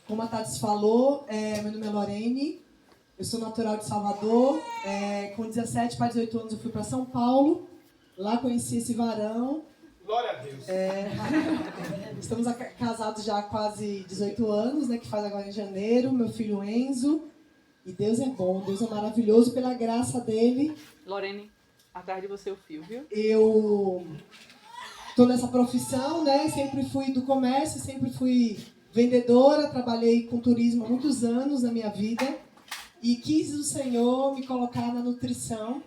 Como a Tati falou, meu nome é Lorene, eu sou natural de Salvador. Com 17 para 18 anos eu fui para São Paulo, lá conheci esse varão. Glória a Deus. Estamos casados já há quase 18 anos, né, que faz agora em janeiro, meu filho Enzo. E Deus é bom, Deus é maravilhoso, pela graça dele. Lorene, atrás de você o fio, viu? Eu estou nessa profissão, né? Sempre fui do comércio, sempre fui vendedora, trabalhei com turismo há muitos anos na minha vida e quis o Senhor me colocar na nutrição.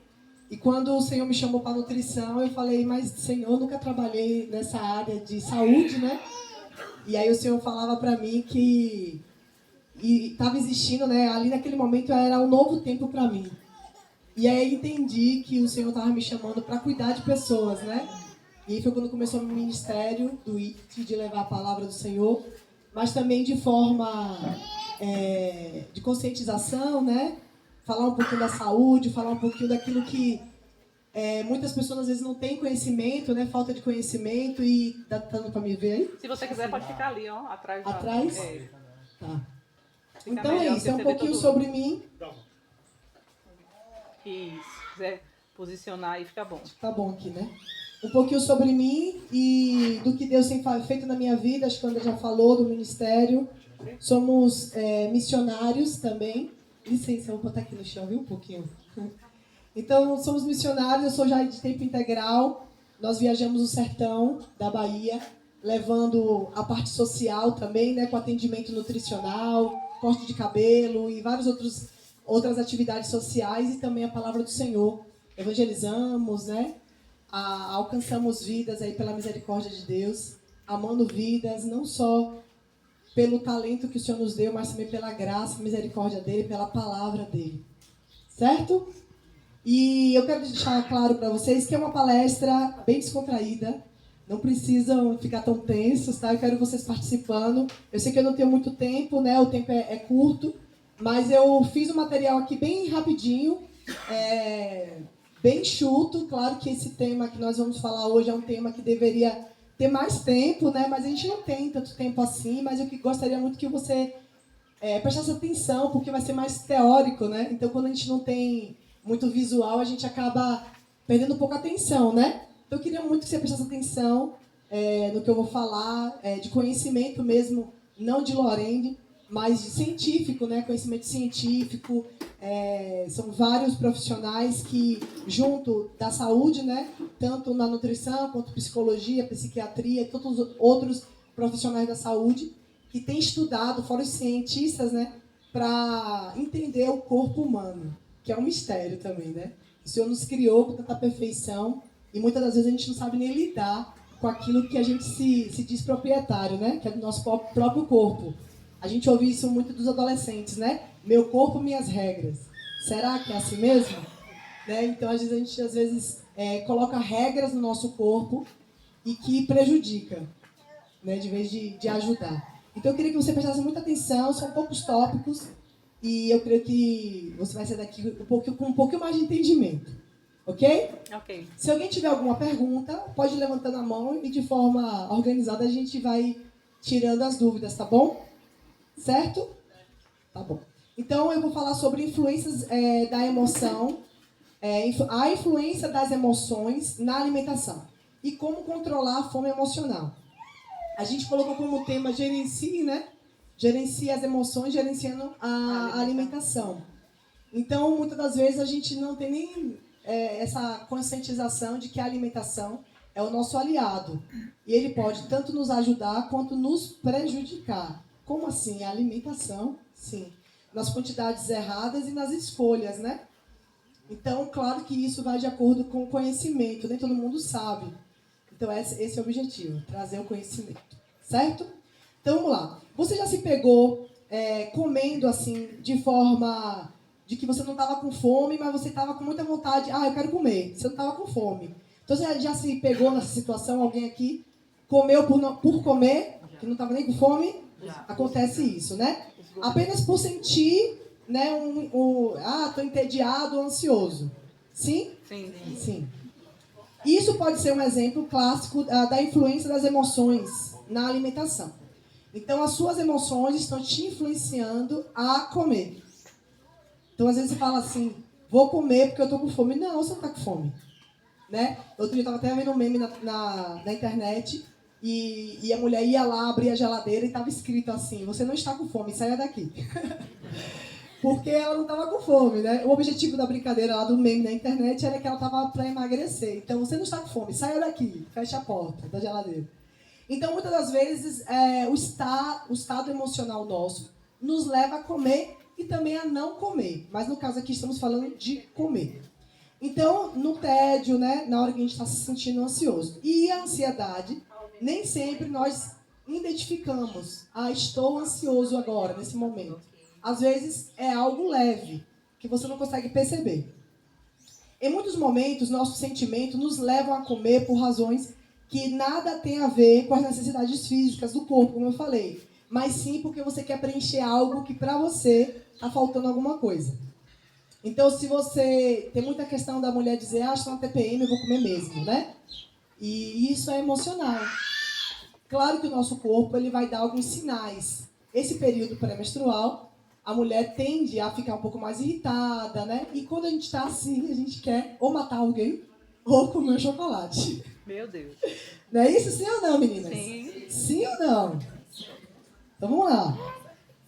E quando o Senhor me chamou para nutrição, eu falei, mas Senhor, nunca trabalhei nessa área de saúde, né? E aí o Senhor falava para mim que estava existindo, né? Ali naquele momento era um novo tempo para mim. E aí entendi que o Senhor estava me chamando para cuidar de pessoas, né? E aí foi quando começou o ministério do IT, de levar a palavra do Senhor, mas também de forma de conscientização, né? Falar um pouquinho da saúde, falar um pouquinho daquilo que muitas pessoas às vezes não têm conhecimento, né? Falta de conhecimento e tá dando para me ver aí? Se você quiser, pode ficar ali, ó, atrás. Atrás? Tá. Então melhor, é isso, é um você vê pouquinho todo sobre mim. Isso, se quiser posicionar aí, fica bom. Tá bom aqui, né? Um pouquinho sobre mim e do que Deus tem feito na minha vida. Acho que a André já falou do ministério. Somos missionários também. Licença, eu vou botar aqui no chão, viu? Um pouquinho. Então, somos missionários. Eu sou já de tempo integral. Nós viajamos o sertão da Bahia, levando a parte social também, né? Com atendimento nutricional, corte de cabelo e várias outras atividades sociais e também a palavra do Senhor. Evangelizamos, né? Alcançamos vidas aí pela misericórdia de Deus, amando vidas, não só pelo talento que o Senhor nos deu, mas também pela graça, misericórdia dele, pela palavra dele. Certo? E eu quero deixar claro para vocês que é uma palestra bem descontraída, não precisam ficar tão tensos, tá? Eu quero vocês participando. Eu sei que eu não tenho muito tempo, né? O tempo é curto, mas eu fiz um material aqui bem rapidinho, bem enxuto. Claro que esse tema que nós vamos falar hoje é um tema que deveria ter mais tempo, né? Mas a gente não tem tanto tempo assim, mas eu gostaria muito que você prestasse atenção, porque vai ser mais teórico, né? Então, quando a gente não tem muito visual, a gente acaba perdendo um pouco a atenção, né? Então, eu queria muito que você prestasse atenção no que eu vou falar, de conhecimento mesmo, não de Lorene, mas de científico, né? Conhecimento científico. São vários profissionais que, junto da saúde, né? Tanto na nutrição, quanto psicologia, psiquiatria, e todos os outros profissionais da saúde, que têm estudado, fora os cientistas, né? Para entender o corpo humano, que é um mistério também, né? O Senhor nos criou com tanta perfeição e muitas das vezes a gente não sabe nem lidar com aquilo que a gente se diz proprietário, né? Que é do nosso próprio corpo. A gente ouve isso muito dos adolescentes, né? Meu corpo, minhas regras. Será que é assim mesmo? Né? Então, a gente às vezes coloca regras no nosso corpo e que prejudica, né? De vez de ajudar. Então, eu queria que você prestasse muita atenção. São poucos tópicos e eu creio que você vai sair daqui com um pouquinho mais de entendimento. Ok? Ok. Se alguém tiver alguma pergunta, pode ir levantando a mão e de forma organizada a gente vai tirando as dúvidas, tá bom? Certo? Tá bom. Então, eu vou falar sobre influências da emoção, a influência das emoções na alimentação e como controlar a fome emocional. A gente colocou como tema gerencie, né? Gerencia as emoções, gerenciando a alimentação. Então, muitas das vezes, a gente não tem nem essa conscientização de que a alimentação é o nosso aliado. E ele pode tanto nos ajudar quanto nos prejudicar. Como assim? A alimentação, sim. Nas quantidades erradas e nas escolhas, né? Então, claro que isso vai de acordo com o conhecimento. Nem todo mundo sabe. Então, esse é o objetivo, trazer o conhecimento. Certo? Então, vamos lá. Você já se pegou comendo assim, de forma de que você não estava com fome, mas você estava com muita vontade. Eu quero comer. Você não estava com fome. Então, você já se pegou nessa situação? Alguém aqui comeu por comer, que não estava nem com fome? Acontece isso, né? Apenas por sentir, né, tô entediado, ansioso. Sim? Sim. Sim. Isso pode ser um exemplo clássico da influência das emoções na alimentação. Então, as suas emoções estão te influenciando a comer. Então, às vezes você fala assim, vou comer porque eu estou com fome. Não, você não está com fome. Né? Outro dia eu estava até vendo um meme na internet e a mulher ia lá, abrir a geladeira e estava escrito assim, você não está com fome, saia daqui. Porque ela não estava com fome, né? O objetivo da brincadeira lá do meme na internet era que ela estava para emagrecer. Então, você não está com fome, saia daqui, fecha a porta da geladeira. Então, muitas das vezes, o estado emocional nosso nos leva a comer e também a não comer. Mas, no caso aqui, estamos falando de comer. Então, no tédio, né, na hora que a gente está se sentindo ansioso. E a ansiedade, nem sempre nós identificamos. Estou ansioso agora, nesse momento. Às vezes, é algo leve, que você não consegue perceber. Em muitos momentos, nossos sentimentos nos levam a comer por razões que nada tem a ver com as necessidades físicas do corpo, como eu falei. Mas sim porque você quer preencher algo que, para você, está faltando alguma coisa. Então, se você... Tem muita questão da mulher dizer, estou na TPM, eu vou comer mesmo, né? E isso é emocional. Claro que o nosso corpo ele vai dar alguns sinais. Esse período pré-menstrual, a mulher tende a ficar um pouco mais irritada, né? E quando a gente está assim, a gente quer ou matar alguém ou comer um chocolate. Meu Deus. Não é isso? Sim ou não, meninas? Sim. Sim ou não? Então, vamos lá.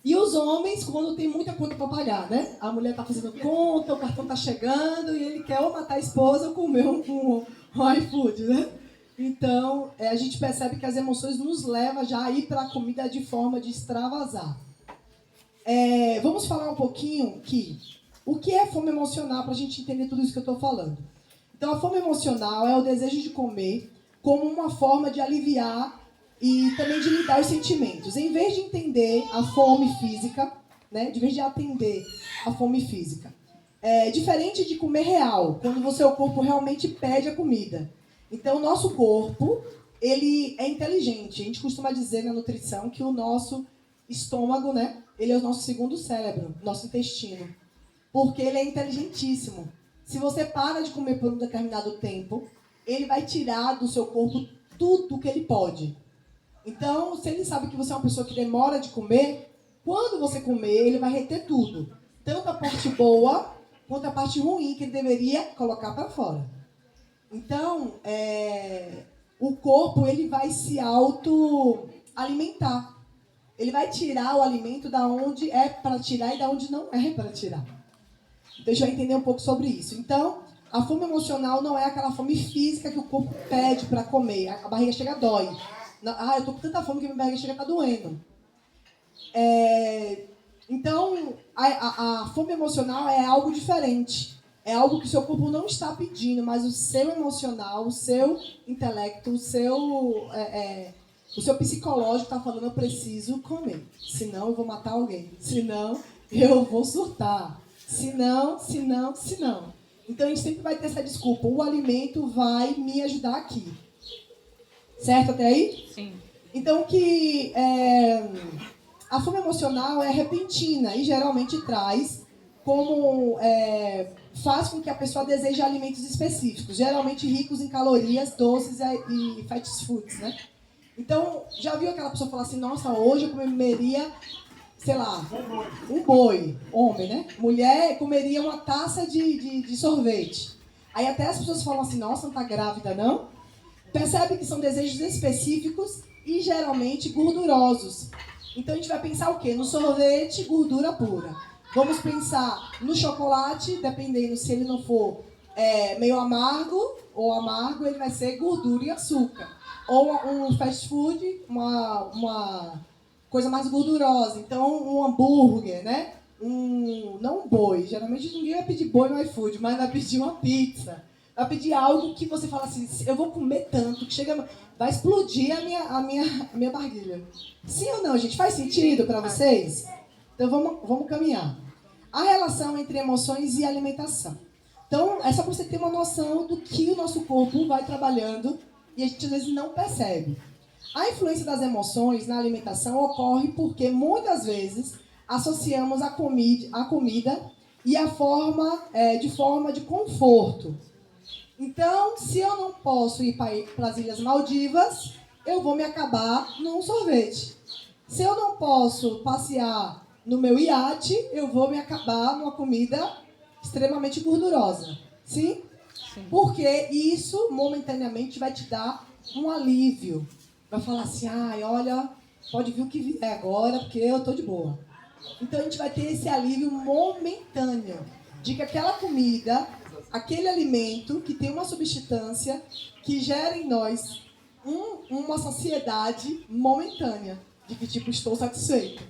E os homens, quando tem muita conta para pagar, né? A mulher está fazendo conta, o cartão está chegando e ele quer ou matar a esposa ou comer um iFood, né? Então, a gente percebe que as emoções nos levam já a ir para a comida de forma de extravasar. Vamos falar um pouquinho o que é fome emocional para a gente entender tudo isso que eu estou falando. Então, a fome emocional é o desejo de comer como uma forma de aliviar e também de lidar os sentimentos. Em vez de entender a fome física, né, de vez de atender a fome física. Diferente de comer real, quando o seu corpo realmente pede a comida. Então, o nosso corpo, ele é inteligente. A gente costuma dizer na nutrição que o nosso estômago, né, ele é o nosso segundo cérebro, nosso intestino. Porque ele é inteligentíssimo. Se você para de comer por um determinado tempo, ele vai tirar do seu corpo tudo que ele pode. Então, se ele sabe que você é uma pessoa que demora de comer, quando você comer, ele vai reter tudo. Tanto a parte boa, quanto a parte ruim que ele deveria colocar para fora. Então, o corpo ele vai se auto-alimentar. Ele vai tirar o alimento da onde é para tirar e da onde não é para tirar. Deixa eu entender um pouco sobre isso. Então, a fome emocional não é aquela fome física que o corpo pede para comer. A barriga chega a dói. Eu estou com tanta fome que minha barriga chega a estar doendo. Então, a fome emocional é algo diferente. É algo que o seu corpo não está pedindo, mas o seu emocional, o seu intelecto, o seu psicológico está falando, eu preciso comer. Senão eu vou matar alguém. Senão eu vou surtar. Senão. Então a gente sempre vai ter essa desculpa. O alimento vai me ajudar aqui. Certo até aí? Sim. Então a fome emocional é repentina e geralmente faz com que a pessoa deseje alimentos específicos, geralmente ricos em calorias, doces e fast foods, né? Então, já viu aquela pessoa falar assim, nossa, hoje eu comeria, sei lá, um boi, homem, né? Mulher comeria uma taça de sorvete. Aí até as pessoas falam assim, nossa, não tá grávida, não? Percebe que são desejos específicos e geralmente gordurosos. Então a gente vai pensar o quê? No sorvete, gordura pura. Vamos pensar no chocolate, dependendo se ele não for meio amargo ou amargo, ele vai ser gordura e açúcar. Ou um fast food, uma coisa mais gordurosa. Então um hambúrguer, né? Não um boi. Geralmente ninguém vai pedir boi no iFood, mas vai pedir uma pizza. Vai pedir algo que você fala assim, eu vou comer tanto, que vai explodir a minha barriga. Sim ou não, gente? Faz sentido para vocês? Então vamos caminhar. A relação entre emoções e alimentação. Então, é só para você ter uma noção do que o nosso corpo vai trabalhando e a gente às vezes não percebe. A influência das emoções na alimentação ocorre porque muitas vezes associamos a comida e a forma de conforto. Então, se eu não posso ir para as Ilhas Maldivas, eu vou me acabar num sorvete. Se eu não posso passear no meu iate, eu vou me acabar numa comida extremamente gordurosa. Sim? Sim. Porque isso, momentaneamente, vai te dar um alívio. Vai falar assim, ai, olha, pode vir o que vier agora, porque eu tô de boa. Então a gente vai ter esse alívio momentâneo de que aquela comida, aquele alimento que tem uma substância que gera em nós uma saciedade momentânea. De que tipo, estou satisfeito.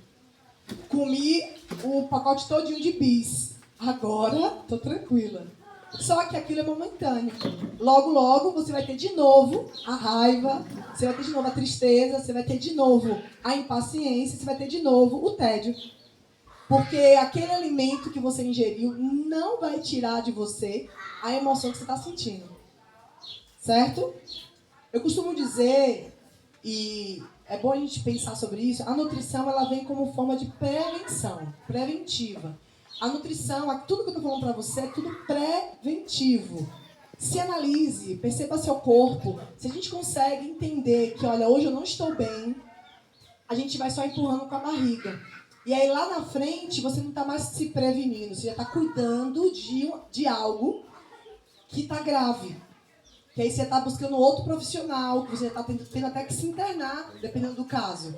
Comi o pacote todinho de bis. Agora, tô tranquila. Só que aquilo é momentâneo. Logo, logo, você vai ter de novo a raiva, você vai ter de novo a tristeza, você vai ter de novo a impaciência, você vai ter de novo o tédio. Porque aquele alimento que você ingeriu não vai tirar de você a emoção que você está sentindo. Certo? Eu costumo dizer, e é bom a gente pensar sobre isso, a nutrição ela vem como forma de prevenção, preventiva. A nutrição, tudo que eu estou falando para você é tudo preventivo. Se analise, perceba seu corpo. Se a gente consegue entender que, olha, hoje eu não estou bem, a gente vai só empurrando com a barriga. E aí lá na frente você não está mais se prevenindo, você já está cuidando de algo que está grave. Que aí você está buscando outro profissional, que você está tendo até que se internar, dependendo do caso.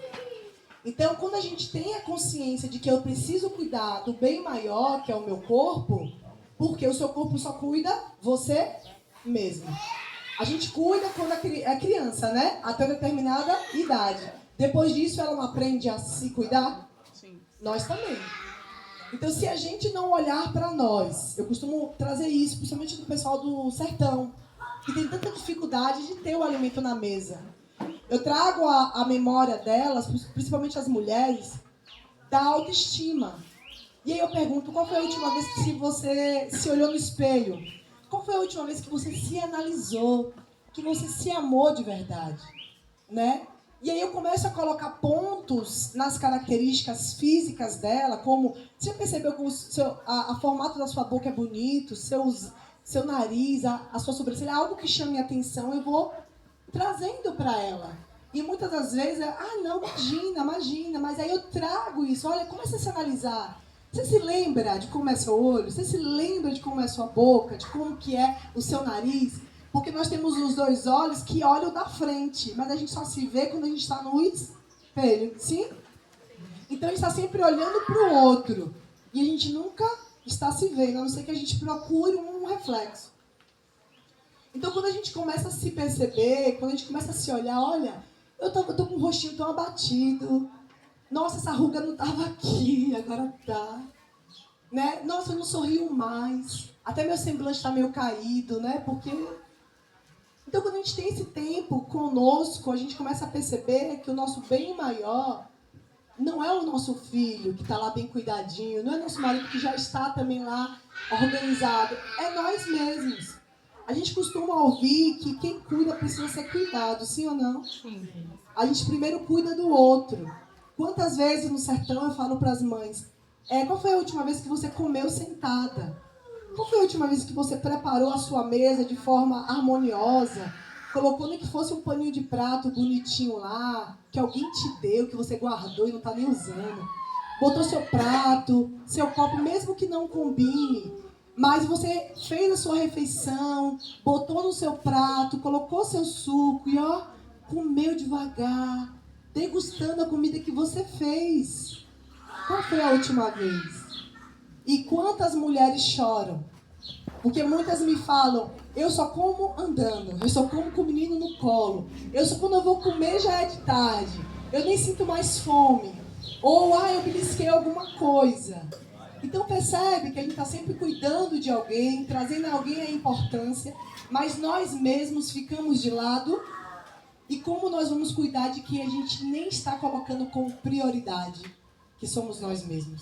Então, quando a gente tem a consciência de que eu preciso cuidar do bem maior, que é o meu corpo, porque o seu corpo só cuida você mesmo. A gente cuida quando é criança, né? Até determinada idade. Depois disso, ela não aprende a se cuidar? Sim. Nós também. Então, se a gente não olhar para nós, eu costumo trazer isso, principalmente do pessoal do sertão, que tem tanta dificuldade de ter o alimento na mesa. Eu trago a memória delas, principalmente as mulheres, da autoestima. E aí eu pergunto, qual foi a última vez que você se olhou no espelho? Qual foi a última vez que você se analisou? Que você se amou de verdade? Né? E aí eu começo a colocar pontos nas características físicas dela, como, você já percebeu que a formato da sua boca é bonito, seu nariz, a sua sobrancelha, algo que chame a atenção, eu vou trazendo para ela. E muitas das vezes, não, imagina, mas aí eu trago isso, olha, começa a se analisar. Você se lembra de como é seu olho? Você se lembra de como é sua boca? De como que é o seu nariz? Porque nós temos os dois olhos que olham da frente, mas a gente só se vê quando a gente está no espelho, sim? Então a gente está sempre olhando para o outro. E a gente nunca está se vendo, a não ser que a gente procure um reflexo. Então, quando a gente começa a se perceber, quando a gente começa a se olhar, olha, eu tô com o rostinho tão abatido. Nossa, essa ruga não estava aqui, agora tá. Né? Nossa, eu não sorrio mais. Até meu semblante está meio caído, né? Porque... Então, quando a gente tem esse tempo conosco, a gente começa a perceber que o nosso bem maior não é o nosso filho, que está lá bem cuidadinho, não é nosso marido que já está também lá organizado. É nós mesmos. A gente costuma ouvir que quem cuida precisa ser cuidado, sim ou não? Sim. A gente primeiro cuida do outro. Quantas vezes no sertão eu falo para as mães, qual foi a última vez que você comeu sentada? Qual foi a última vez que você preparou a sua mesa de forma harmoniosa? Colocou nem que fosse um paninho de prato bonitinho lá, que alguém te deu, que você guardou e não está nem usando. Botou seu prato, seu copo, mesmo que não combine. Mas você fez a sua refeição, botou no seu prato, colocou seu suco e comeu devagar, degustando a comida que você fez. Qual foi a última vez? E quantas mulheres choram? Porque muitas me falam, eu só como andando, eu só como com o menino no colo, eu só quando eu vou comer já é de tarde, eu nem sinto mais fome. Ou, eu belisquei alguma coisa. Então percebe que a gente está sempre cuidando de alguém, trazendo a alguém a importância, mas nós mesmos ficamos de lado. E como nós vamos cuidar de quem a gente nem está colocando como prioridade, que somos nós mesmos?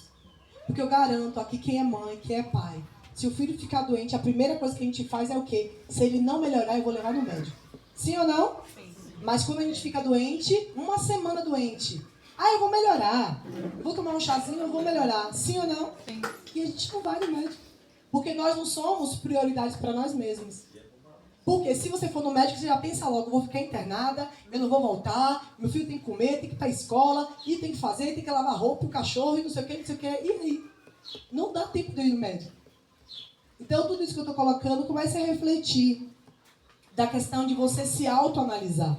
Porque eu garanto aqui quem é mãe, quem é pai, se o filho ficar doente, a primeira coisa que a gente faz é o quê? Se ele não melhorar, eu vou levar no médico. Sim ou não? Sim. Mas quando a gente fica doente, uma semana doente, eu vou melhorar. Eu vou tomar um chazinho, eu vou melhorar. Sim ou não? Sim. E a gente não vai no médico. Porque nós não somos prioridades para nós mesmos. Porque se você for no médico, você já pensa logo, eu vou ficar internada, eu não vou voltar, meu filho tem que comer, tem que ir para a escola, e tem que fazer, tem que lavar roupa, o cachorro, e não sei o que, não sei o que. E aí? Não dá tempo de ir no médico. Então, tudo isso que eu estou colocando começa a refletir da questão de você se autoanalisar.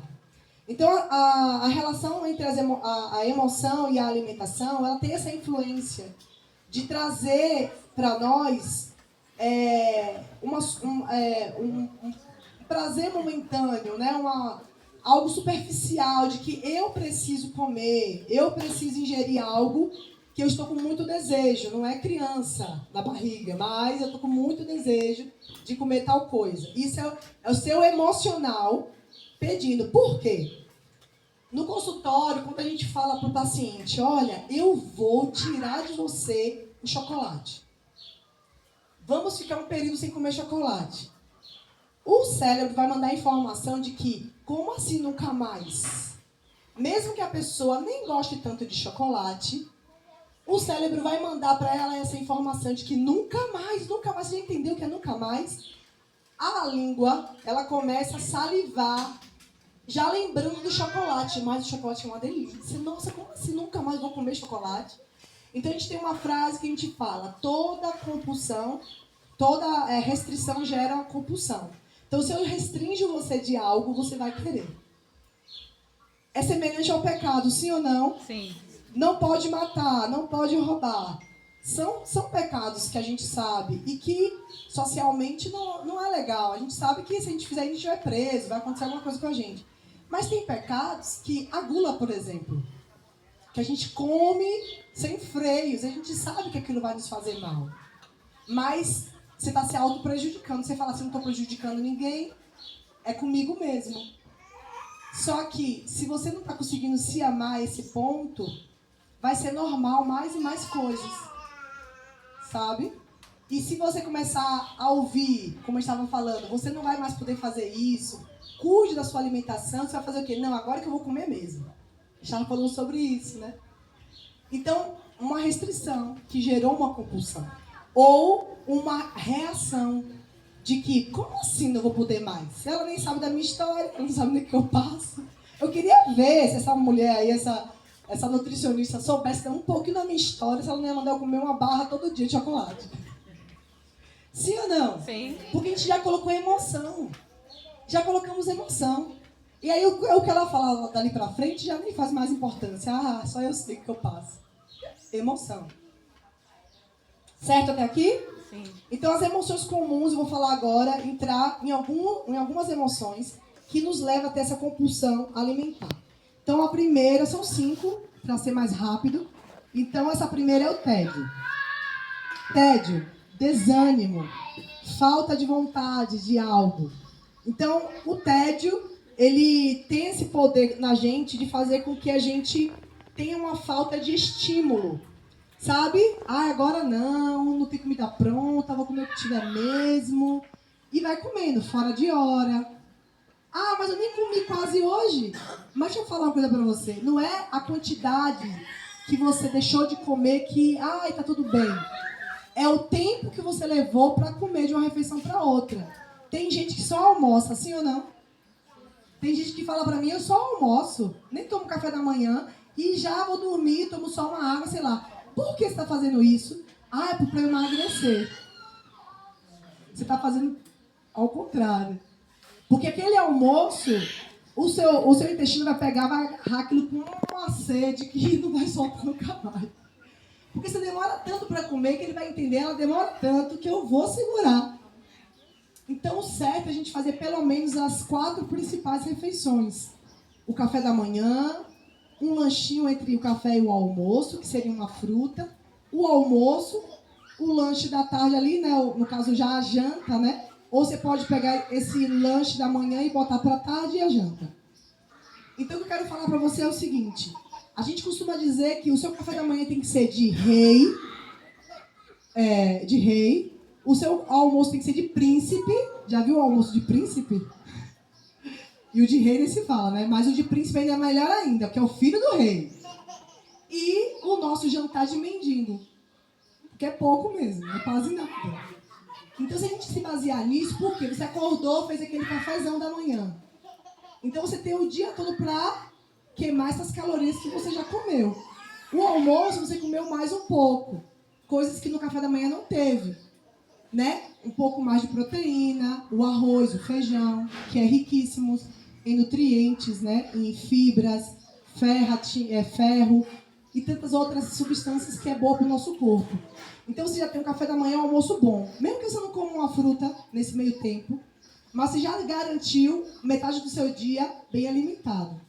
Então, a relação entre a emoção e a alimentação, ela tem essa influência de trazer para nós um prazer momentâneo, né? Algo superficial de que eu preciso comer, eu preciso ingerir algo que eu estou com muito desejo. Não é criança na barriga, mas eu estou com muito desejo de comer tal coisa. Isso é o seu emocional pedindo. Por quê? No consultório, quando a gente fala para o paciente, olha, eu vou tirar de você o chocolate. Vamos ficar um período sem comer chocolate. O cérebro vai mandar a informação de que, como assim nunca mais? Mesmo que a pessoa nem goste tanto de chocolate, o cérebro vai mandar para ela essa informação de que nunca mais, você já entendeu o que é nunca mais? A língua, ela começa a salivar, já lembrando do chocolate, mas o chocolate é uma delícia. Nossa, como assim nunca mais vou comer chocolate? Então a gente tem uma frase que a gente fala, toda compulsão, toda restrição gera uma compulsão. Então se eu restringo você de algo, você vai querer. É semelhante ao pecado, sim ou não? Sim. Não pode matar, não pode roubar. São pecados que a gente sabe e que socialmente não é legal. A gente sabe que se a gente fizer, a gente vai preso, vai acontecer alguma coisa com a gente. Mas tem pecados que, a gula, por exemplo, que a gente come sem freios, a gente sabe que aquilo vai nos fazer mal. Mas você está se auto-prejudicando. Você fala assim, não estou prejudicando ninguém, é comigo mesmo. Só que, se você não está conseguindo se amar a esse ponto, vai ser normal mais e mais coisas. Sabe? E se você começar a ouvir, como eu estava falando, você não vai mais poder fazer isso, cuide da sua alimentação, você vai fazer o quê? Não, agora que eu vou comer mesmo. Estava falando sobre isso, né? Então, uma restrição que gerou uma compulsão. Ou uma reação de que, como assim não vou poder mais? Ela nem sabe da minha história, ela não sabe nem o que eu passo. Eu queria ver se essa mulher aí, essa nutricionista soubesse um pouquinho da minha história, se ela não ia mandar eu comer uma barra todo dia de chocolate. Sim ou não? Sim. Porque a gente já colocou emoção. Já colocamos emoção. E aí o que ela fala dali pra frente já nem faz mais importância. Ah, só eu sei o que eu passo. Emoção. Certo até aqui? Sim. Então as emoções comuns, eu vou falar agora, entrar em algumas emoções que nos levam a ter essa compulsão alimentar. Então a primeira, são 5, para ser mais rápido. Então essa primeira é o tédio. Tédio, desânimo, falta de vontade de algo. Então o tédio, ele tem esse poder na gente de fazer com que a gente tenha uma falta de estímulo. Sabe? Ah, agora não tem comida pronta, vou comer o que tiver mesmo. E vai comendo, fora de hora. Ah, mas eu nem comi quase hoje. Mas deixa eu falar uma coisa pra você. Não é a quantidade que você deixou de comer que, ai, tá tudo bem. É o tempo que você levou pra comer de uma refeição pra outra. Tem gente que só almoça, sim ou não? Tem gente que fala pra mim, eu só almoço, nem tomo café da manhã e já vou dormir, tomo só uma água, sei lá. Por que você está fazendo isso? Ah, é para eu emagrecer. Você está fazendo ao contrário. Porque aquele almoço, o seu intestino vai pegar, vai agarrar aquilo com uma sede que não vai soltar nunca mais. Porque você demora tanto para comer que ele vai entender, ela demora tanto que eu vou segurar. Então o certo é a gente fazer pelo menos as 4 principais refeições. O café da manhã, um lanchinho entre o café e o almoço, que seria uma fruta, o almoço, o lanche da tarde ali, né? No caso já a janta, né? Ou você pode pegar esse lanche da manhã e botar para a tarde e a janta. Então o que eu quero falar para você é o seguinte, a gente costuma dizer que o seu café da manhã tem que ser de rei, o seu almoço tem que ser de príncipe, já viu o almoço de príncipe? E o de rei nem se fala, né? Mas o de príncipe ainda é melhor ainda, porque é o filho do rei. E o nosso jantar de mendigo. Que é pouco mesmo, não é quase nada. Então, se a gente se basear nisso, por quê? Você acordou, fez aquele cafezão da manhã. Então, você tem o dia todo para queimar essas calorias que você já comeu. O almoço, você comeu mais um pouco. Coisas que no café da manhã não teve. Né? Um pouco mais de proteína, o arroz, o feijão, que é riquíssimo em nutrientes, né? Em fibras, ferro e tantas outras substâncias que é boa para o nosso corpo. Então você já tem um café da manhã, um almoço bom. Mesmo que você não coma uma fruta nesse meio tempo, mas você já garantiu metade do seu dia bem alimentado.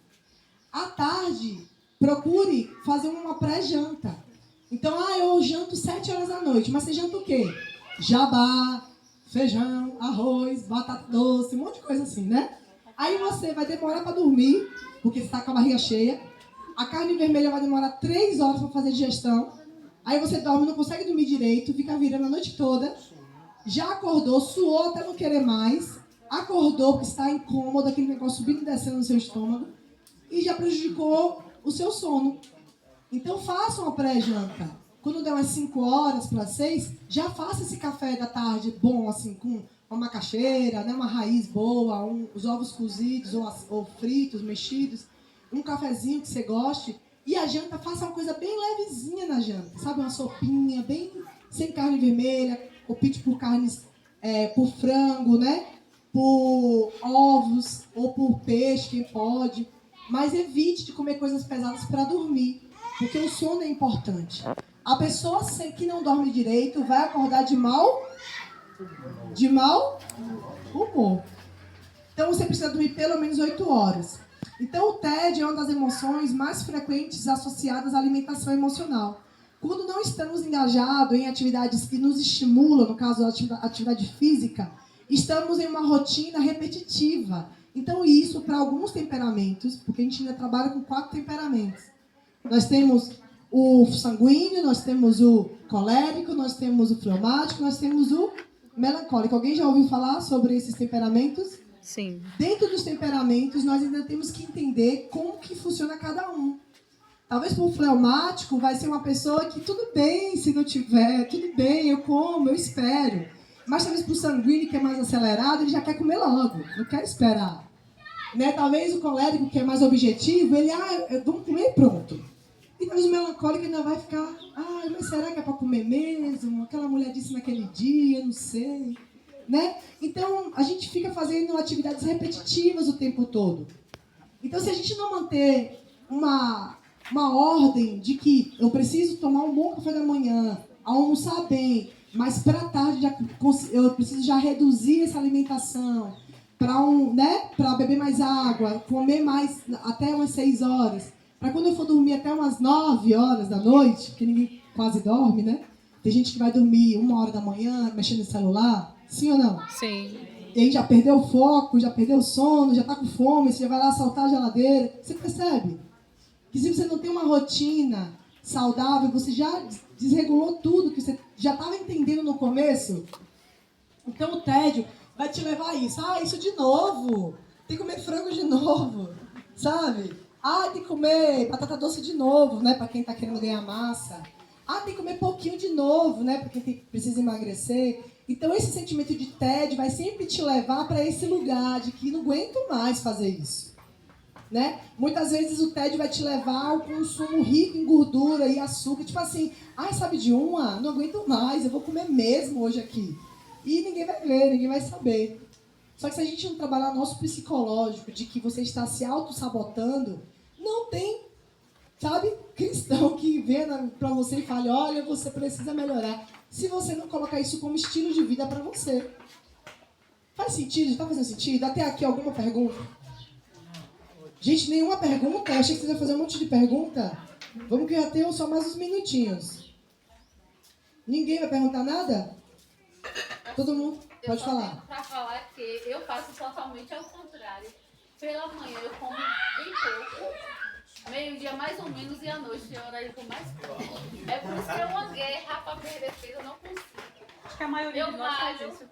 À tarde, procure fazer uma pré-janta. Então, eu janto 7 horas da noite, mas você janta o quê? Jabá, feijão, arroz, batata doce, um monte de coisa assim, né? Aí você vai demorar para dormir, porque você está com a barriga cheia. A carne vermelha vai demorar 3 horas para fazer digestão. Aí você dorme, não consegue dormir direito, fica virando a noite toda. Já acordou, suou até não querer mais. Acordou porque está incômodo, aquele negócio subindo e descendo no seu estômago. E já prejudicou o seu sono. Então faça uma pré-janta. Quando der umas 5 horas para 6, já faça esse café da tarde bom, assim, com uma macaxeira, né, uma raiz boa, os ovos cozidos ou fritos, mexidos, um cafezinho que você goste. E a janta, faça uma coisa bem levezinha na janta, sabe? Uma sopinha, bem sem carne vermelha, opte por carnes, por frango, né? Por ovos ou por peixe, quem pode. Mas evite de comer coisas pesadas para dormir, porque o sono é importante. A pessoa que não dorme direito vai acordar de mau humor. Então você precisa dormir pelo menos 8 horas. Então o TED é uma das emoções mais frequentes associadas à alimentação emocional. Quando não estamos engajados em atividades que nos estimulam, no caso a atividade física, estamos em uma rotina repetitiva. Então isso para alguns temperamentos, porque a gente ainda trabalha com 4 temperamentos. Nós temos o sanguíneo, nós temos o colérico, nós temos o fleumático, nós temos o melancólico. Alguém já ouviu falar sobre esses temperamentos? Sim. Dentro dos temperamentos, nós ainda temos que entender como que funciona cada um. Talvez para o fleumático vai ser uma pessoa que tudo bem se não tiver, tudo bem, eu como, eu espero. Mas talvez para o sanguíneo, que é mais acelerado, ele já quer comer logo, não quer esperar. Né? Talvez o colérico, que é mais objetivo, ele, vamos comer e pronto. E talvez o melancólico ainda vai ficar, mas será que é para comer mesmo? Aquela mulher disse naquele dia, não sei. Né? Então, a gente fica fazendo atividades repetitivas o tempo todo. Então, se a gente não manter uma ordem de que eu preciso tomar um bom café da manhã, almoçar bem, mas para a tarde eu preciso já reduzir essa alimentação, para beber mais água, comer mais até umas 6 horas, para quando eu for dormir até umas 9 horas da noite, porque ninguém quase dorme, né? Tem gente que vai dormir 1 hora da manhã, mexendo no celular, sim ou não? Sim. E aí já perdeu o foco, já perdeu o sono, já está com fome, você já vai lá assaltar a geladeira. Você percebe? Que se você não tem uma rotina saudável, você já desregulou tudo que você já estava entendendo no começo. Então o tédio vai te levar a isso. Isso de novo. Tem que comer frango de novo. Sabe? Tem que comer batata doce de novo, né? Para quem está querendo ganhar massa. Tem que comer pouquinho de novo, né? Para quem precisa emagrecer. Então esse sentimento de tédio vai sempre te levar para esse lugar de que não aguento mais fazer isso. Né? Muitas vezes o tédio vai te levar ao consumo rico em gordura e açúcar. Tipo assim, sabe de uma? Não aguento mais, eu vou comer mesmo hoje aqui. E ninguém vai ver, ninguém vai saber. Só que se a gente não trabalhar nosso psicológico de que você está se auto-sabotando, não tem, sabe, cristão que venha para você e fale, olha, você precisa melhorar. Se você não colocar isso como estilo de vida para você. Faz sentido? Está fazendo sentido? Até aqui alguma pergunta? Gente, nenhuma pergunta? Eu achei que vocês iam fazer um monte de pergunta. Vamos que já tenham só mais uns minutinhos. Ninguém vai perguntar nada? Todo mundo? Pode falar. Para falar que eu faço totalmente ao contrário. Pela manhã eu como bem pouco. Meio-dia mais ou menos e à noite é a hora que eu mais como. É por isso que é uma guerra para perder peso, eu não consigo. Acho que a maioria de nós faz isso.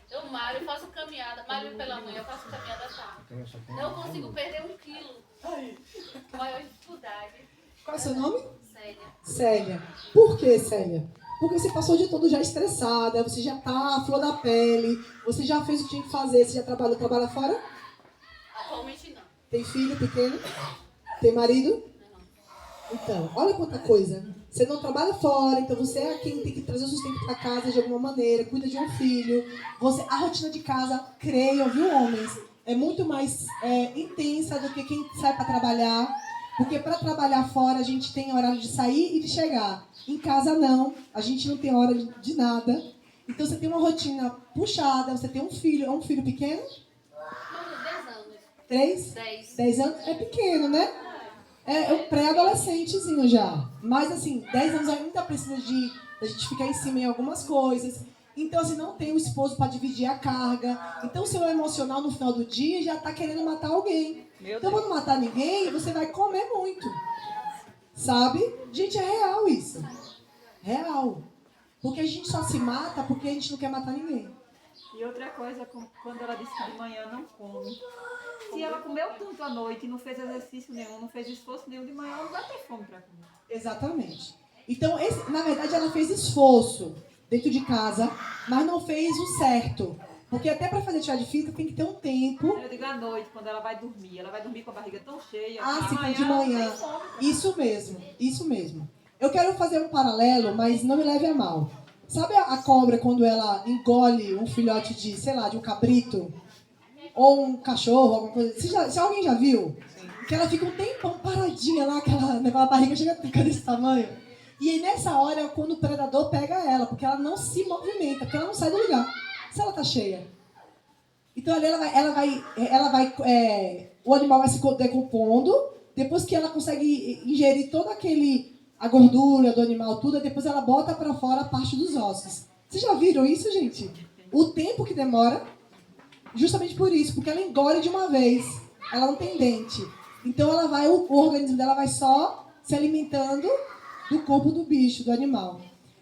Eu malho, faço caminhada, malho pela manhã, faço caminhada à tarde. Não consigo perder 1 quilo. Maior dificuldade. Qual é o seu nome? Célia. Célia. Por que, Célia? Porque você passou o dia todo já estressada, você já tá à flor da pele, você já fez o que tinha que fazer, você já trabalha fora? Atualmente não. Tem filho pequeno? Tem marido? Então, olha quanta coisa. Você não trabalha fora, então você é quem tem que trazer o sustento para casa de alguma maneira, cuida de um filho. A rotina de casa, creiam, viu, homens? É muito mais intensa do que quem sai para trabalhar. Porque para trabalhar fora a gente tem horário de sair e de chegar. Em casa não, a gente não tem hora de nada. Então você tem uma rotina puxada, você tem um filho. É um filho pequeno? Não, 10 anos. 3? 10. 10 anos? É pequeno, né? É um pré-adolescentezinho já. Mas assim, 10 anos ainda precisa da gente ficar em cima em algumas coisas. Então, assim, não tem o esposo para dividir a carga. Então, o seu emocional no final do dia já tá querendo matar alguém. Então, quando matar ninguém, você vai comer muito. Sabe? Gente, é real isso. Real. Porque a gente só se mata porque a gente não quer matar ninguém. E outra coisa, quando ela disse que de manhã não come. Se ela comeu tanto à noite e não fez exercício nenhum, não fez esforço nenhum, de manhã ela não vai ter fome para comer. Exatamente. Então, na verdade, ela fez esforço dentro de casa, mas não fez o certo. Porque até para fazer atividade física tem que ter um tempo. Eu digo à noite, quando ela vai dormir com a barriga tão cheia. Ah, que sim, de manhã. Ela não tem fome. Isso mesmo, isso mesmo. Eu quero fazer um paralelo, mas não me leve a mal. Sabe a cobra quando ela engole um filhote de, sei lá, de um cabrito? Ou um cachorro, alguma coisa. Se alguém já viu? Sim. Que ela fica um tempão paradinha lá, aquela barriga chega a ficar desse tamanho. E aí nessa hora é quando o predador pega ela, porque ela não se movimenta, porque ela não sai do lugar. Se ela tá cheia. Então ali o animal vai se decompondo, depois que ela consegue ingerir toda a gordura do animal, tudo, depois ela bota pra fora a parte dos ossos. Vocês já viram isso, gente? O tempo que demora, justamente por isso, porque ela engole de uma vez. Ela não tem dente. Então o organismo dela vai só se alimentando do corpo do bicho, do animal.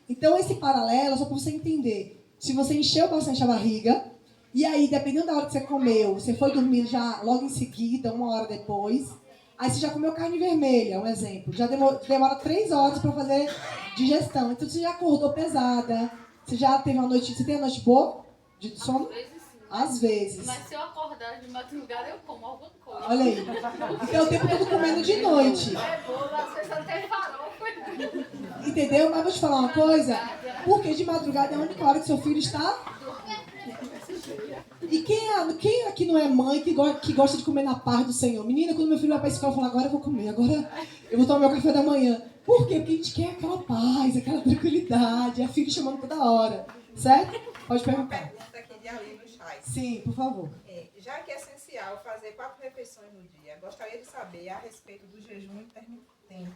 Então esse paralelo é só para você entender. Se você encheu bastante a barriga, e aí, dependendo da hora que você comeu, você foi dormir já logo em seguida, 1 hora depois, aí você já comeu carne vermelha, um exemplo. Já demora 3 horas para fazer digestão. Então você já acordou pesada, você já teve uma noite... Você tem uma noite boa de sono? Às vezes. Mas se eu acordar de madrugada, eu como alguma coisa. Olha aí. Então o tempo todo comendo de noite. É bom, às vezes até farofa. Entendeu? Mas vou te falar uma coisa. Porque de madrugada é a única hora que seu filho está... E quem aqui não é mãe que gosta de comer na paz do Senhor? Menina, quando meu filho vai pra escola, eu falo, agora eu vou comer, agora eu vou tomar meu café da manhã. Por quê? Porque a gente quer aquela paz, aquela tranquilidade, a filha chamando toda hora. Certo? Pode perguntar. Uma pergunta aqui de Aline Chai. Sim, por favor. Já que é essencial fazer 4 refeições no dia, gostaria de saber a respeito do jejum intermitente.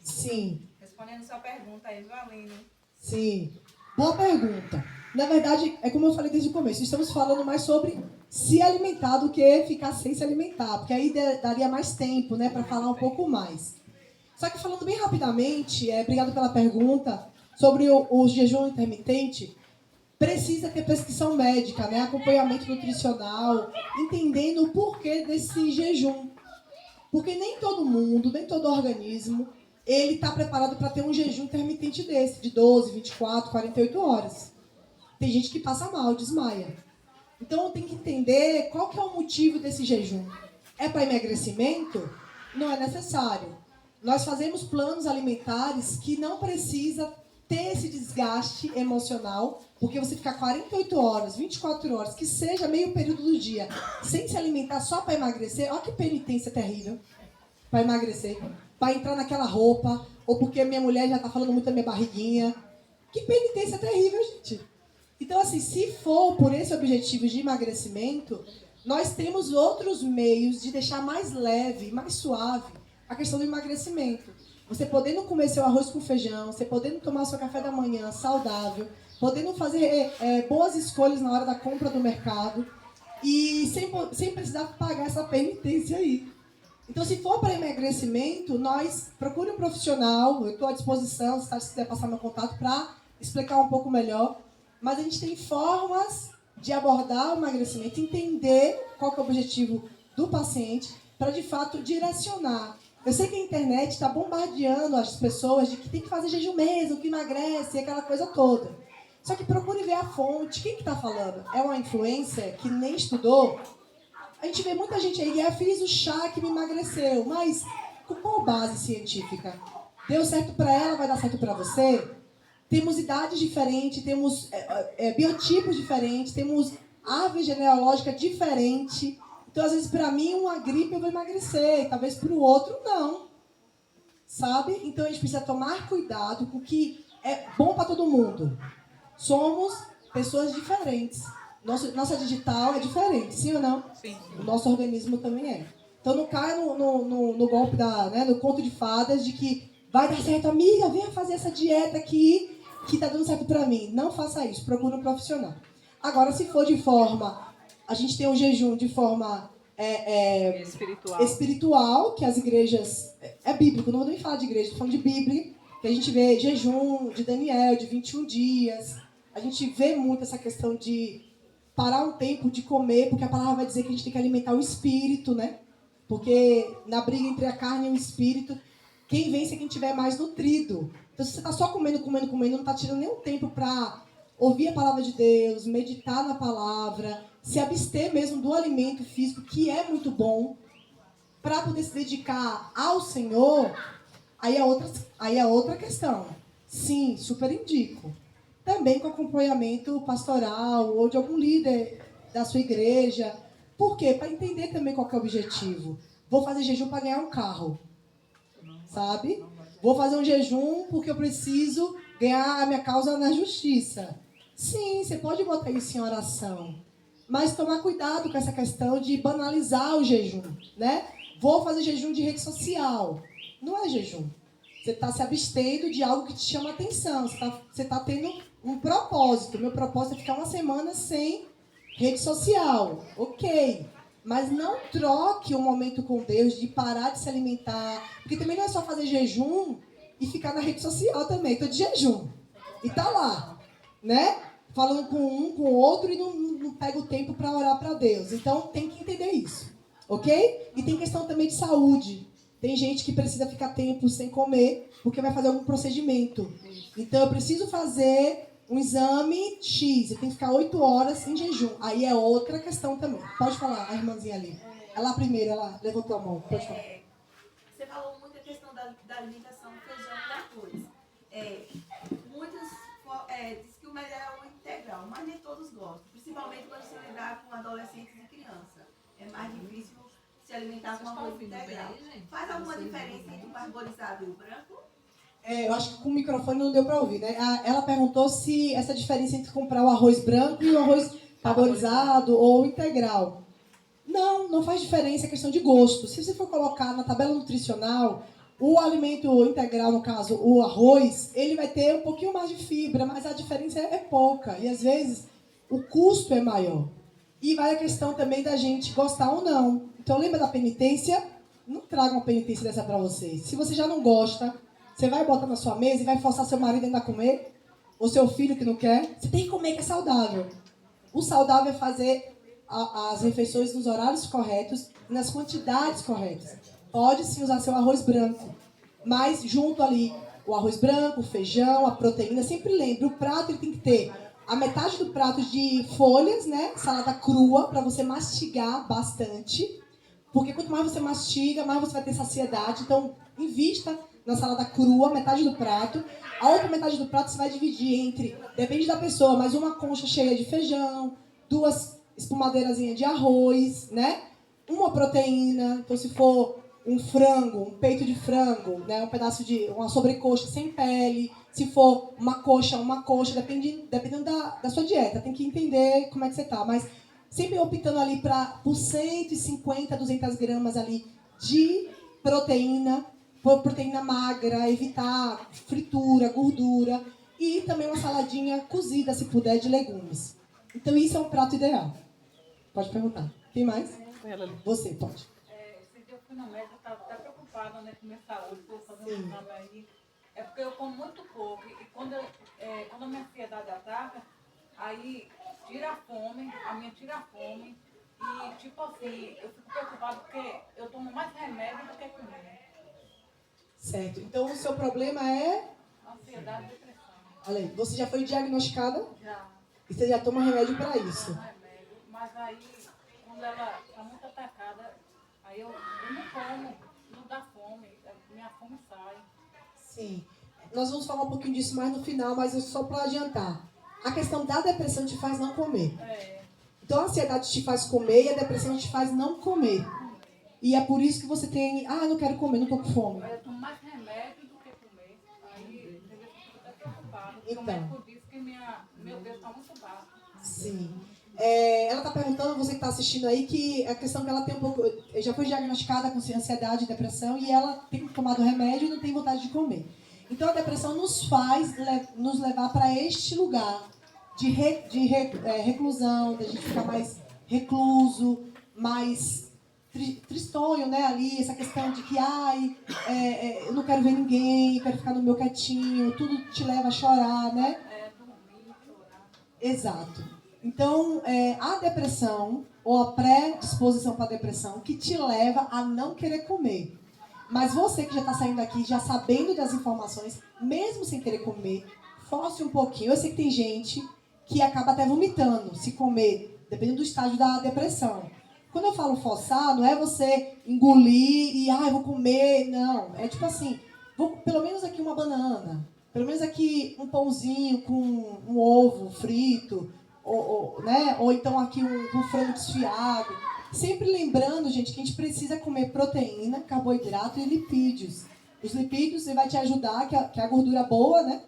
Sim. Respondendo sua pergunta aí, viu, Aline? Sim. Boa pergunta. Na verdade, é como eu falei desde o começo, estamos falando mais sobre se alimentar do que ficar sem se alimentar, porque aí daria mais tempo, né, para falar um pouco mais. Só que falando bem rapidamente, obrigado pela pergunta, sobre o jejum intermitente, precisa ter prescrição médica, né, acompanhamento nutricional, entendendo o porquê desse jejum. Porque nem todo mundo, nem todo organismo, ele está preparado para ter um jejum intermitente desse, de 12, 24, 48 horas. Tem gente que passa mal, desmaia. Então tem que entender qual que é o motivo desse jejum. É para emagrecimento? Não é necessário. Nós fazemos planos alimentares que não precisa ter esse desgaste emocional, porque você ficar 48 horas, 24 horas, que seja meio período do dia, sem se alimentar só para emagrecer, olha que penitência terrível para emagrecer, para entrar naquela roupa, ou porque minha mulher já está falando muito da minha barriguinha. Que penitência terrível, gente. Então, assim, se for por esse objetivo de emagrecimento, nós temos outros meios de deixar mais leve, mais suave a questão do emagrecimento. Você podendo comer seu arroz com feijão, você podendo tomar seu café da manhã saudável, podendo fazer boas escolhas na hora da compra do mercado e sem precisar pagar essa penitência aí. Então, se for para emagrecimento, procure um profissional, eu estou à disposição, se quiser passar meu contato para explicar um pouco melhor. Mas a gente tem formas de abordar o emagrecimento, entender qual que é o objetivo do paciente, para de fato direcionar Eu sei que a internet está bombardeando as pessoas de que tem que fazer jejum mesmo, que emagrece, aquela coisa toda. Só que procure ver a fonte. Quem que está falando? É uma influencer que nem estudou? A gente vê muita gente aí, fiz o chá que me emagreceu, mas com qual base científica? Deu certo para ela, vai dar certo para você? Temos idades diferentes, temos biotipos diferentes, temos árvore genealógica diferente. Então, às vezes, para mim, uma gripe eu vou emagrecer, talvez para o outro, não. Sabe? Então, a gente precisa tomar cuidado com o que é bom para todo mundo. Somos pessoas diferentes. Nossa digital é diferente, sim ou não? Sim. O nosso organismo também é. Então, não caia no golpe, no conto de fadas de que vai dar certo, amiga, venha fazer essa dieta aqui que tá dando certo para mim. Não faça isso, procure um profissional. Agora, se for de forma... A gente tem um jejum de forma espiritual, que as igrejas... É bíblico, não vou nem falar de igreja, estou falando de Bíblia, que a gente vê jejum de Daniel, de 21 dias. A gente vê muito essa questão de parar um tempo de comer, porque a palavra vai dizer que a gente tem que alimentar o espírito, né? Porque na briga entre a carne e o espírito, quem vence é quem tiver mais nutrido. Então, se você está só comendo, não está tirando nenhum tempo para ouvir a palavra de Deus, meditar na palavra, se abster mesmo do alimento físico, que é muito bom, para poder se dedicar ao Senhor, aí é outra questão. Sim, super indico. Também com acompanhamento pastoral ou de algum líder da sua igreja. Por quê? Para entender também qual que é o objetivo. Vou fazer jejum para ganhar um carro. Sabe? Vou fazer um jejum porque eu preciso ganhar a minha causa na justiça. Sim, você pode botar isso em oração. Mas tomar cuidado com essa questão de banalizar o jejum, né? Vou fazer jejum de rede social. Não é jejum. Você está se abstendo de algo que te chama atenção. Você está tendo um propósito. Meu propósito é ficar uma semana sem rede social. Ok. Mas não troque o momento com Deus de parar de se alimentar. Porque também não é só fazer jejum e ficar na rede social também. Estou de jejum. E tá lá, né? Falando com um, com o outro e não pega o tempo para orar para Deus. Então tem que entender isso. Ok? E tem questão também de saúde. Tem gente que precisa ficar tempo sem comer porque vai fazer algum procedimento. Então eu preciso fazer um exame X. Eu tenho que ficar 8 horas em jejum. Aí é outra questão também. Pode falar, a irmãzinha ali. Ela primeiro, ela levantou a mão. Pode falar. Você falou muito a questão da alimentação, feijão e arroz. Muitos dizem que o melhor é o integral, mas nem todos gostam. Principalmente quando você lidar com adolescentes e crianças. É mais difícil se alimentar com arroz integral. Faz alguma diferença entre o parboilizado e o branco? Eu acho que com o microfone não deu para ouvir, né? Ela perguntou se essa diferença entre comprar o arroz branco e o arroz parboilizado ou integral. Não faz diferença, é questão de gosto. Se você for colocar na tabela nutricional, o alimento integral, no caso, o arroz, ele vai ter um pouquinho mais de fibra, mas a diferença é pouca. E às vezes o custo é maior. E vai a questão também da gente gostar ou não. Então lembra da penitência? Não traga uma penitência dessa para vocês. Se você já não gosta, você vai botar na sua mesa e vai forçar seu marido ainda a comer? Ou seu filho que não quer? Você tem que comer, que é saudável. O saudável é fazer as refeições nos horários corretos e nas quantidades corretas. Pode sim usar seu arroz branco, mas junto ali o arroz branco, o feijão, a proteína. Sempre lembre, o prato ele tem que ter a metade do prato de folhas, né? Salada crua, para você mastigar bastante. Porque quanto mais você mastiga, mais você vai ter saciedade. Então, invista na salada crua, metade do prato. A outra metade do prato você vai dividir entre, depende da pessoa, mas uma concha cheia de feijão, 2 espumadeirazinhas de arroz, né? Uma proteína, então se for um frango, um peito de frango, né? Um pedaço de uma sobrecoxa sem pele. Se for uma coxa, dependendo da sua dieta. Tem que entender como é que você tá, mas sempre optando ali por 150, 200 gramas ali de proteína magra, evitar fritura, gordura e também uma saladinha cozida, se puder, de legumes. Então isso é um prato ideal. Pode perguntar. Quem mais? Você, pode. Esse dia eu fui no médico, eu estava até preocupada, né, com minha saúde, vou fazer um exame aí. É porque eu como muito pouco. E quando a minha ansiedade ataca, aí tira a fome, a minha tira a fome. E tipo assim, eu fico preocupada porque eu tomo mais remédio do que comida. Certo. Então, o seu problema é... Ansiedade e depressão. Olha aí, você já foi diagnosticada Já. e você já toma remédio para isso. Remédio. Mas aí, quando ela está muito atacada, aí eu não como, não dá fome, minha fome sai. Sim. Nós vamos falar um pouquinho disso mais no final, mas só para adiantar. A questão da depressão te faz não comer. Então, a ansiedade te faz comer e a depressão te faz não comer. E é por isso que você tem... Ah, não quero comer, não estou com fome. Eu tomo mais remédio do que comer. Aí, às vezes, eu fico até preocupada. Porque Então. o médico disse que meu peso está muito baixo. Sim. Ela está perguntando, você que está assistindo aí, que a questão que ela tem um pouco... Já foi diagnosticada com ansiedade e depressão e ela tem tomado remédio e não tem vontade de comer. Então, a depressão nos faz nos levar para este lugar de reclusão, da gente ficar mais recluso, mais tristonho, né, ali, essa questão de que, eu não quero ver ninguém, quero ficar no meu quietinho, tudo te leva a chorar, né? Dormir, chorar. Exato. Então, a depressão, ou a predisposição para a depressão, que te leva a não querer comer. Mas você que já está saindo daqui, já sabendo das informações, mesmo sem querer comer, force um pouquinho. Eu sei que tem gente que acaba até vomitando se comer, dependendo do estágio da depressão. Quando eu falo forçar, não é você engolir e, eu vou comer, não. É tipo assim, pelo menos aqui uma banana, pelo menos aqui um pãozinho com um ovo frito, né? Ou então aqui um frango desfiado. Sempre lembrando, gente, que a gente precisa comer proteína, carboidrato e lipídios. Os lipídios vai te ajudar, que é a gordura boa, né?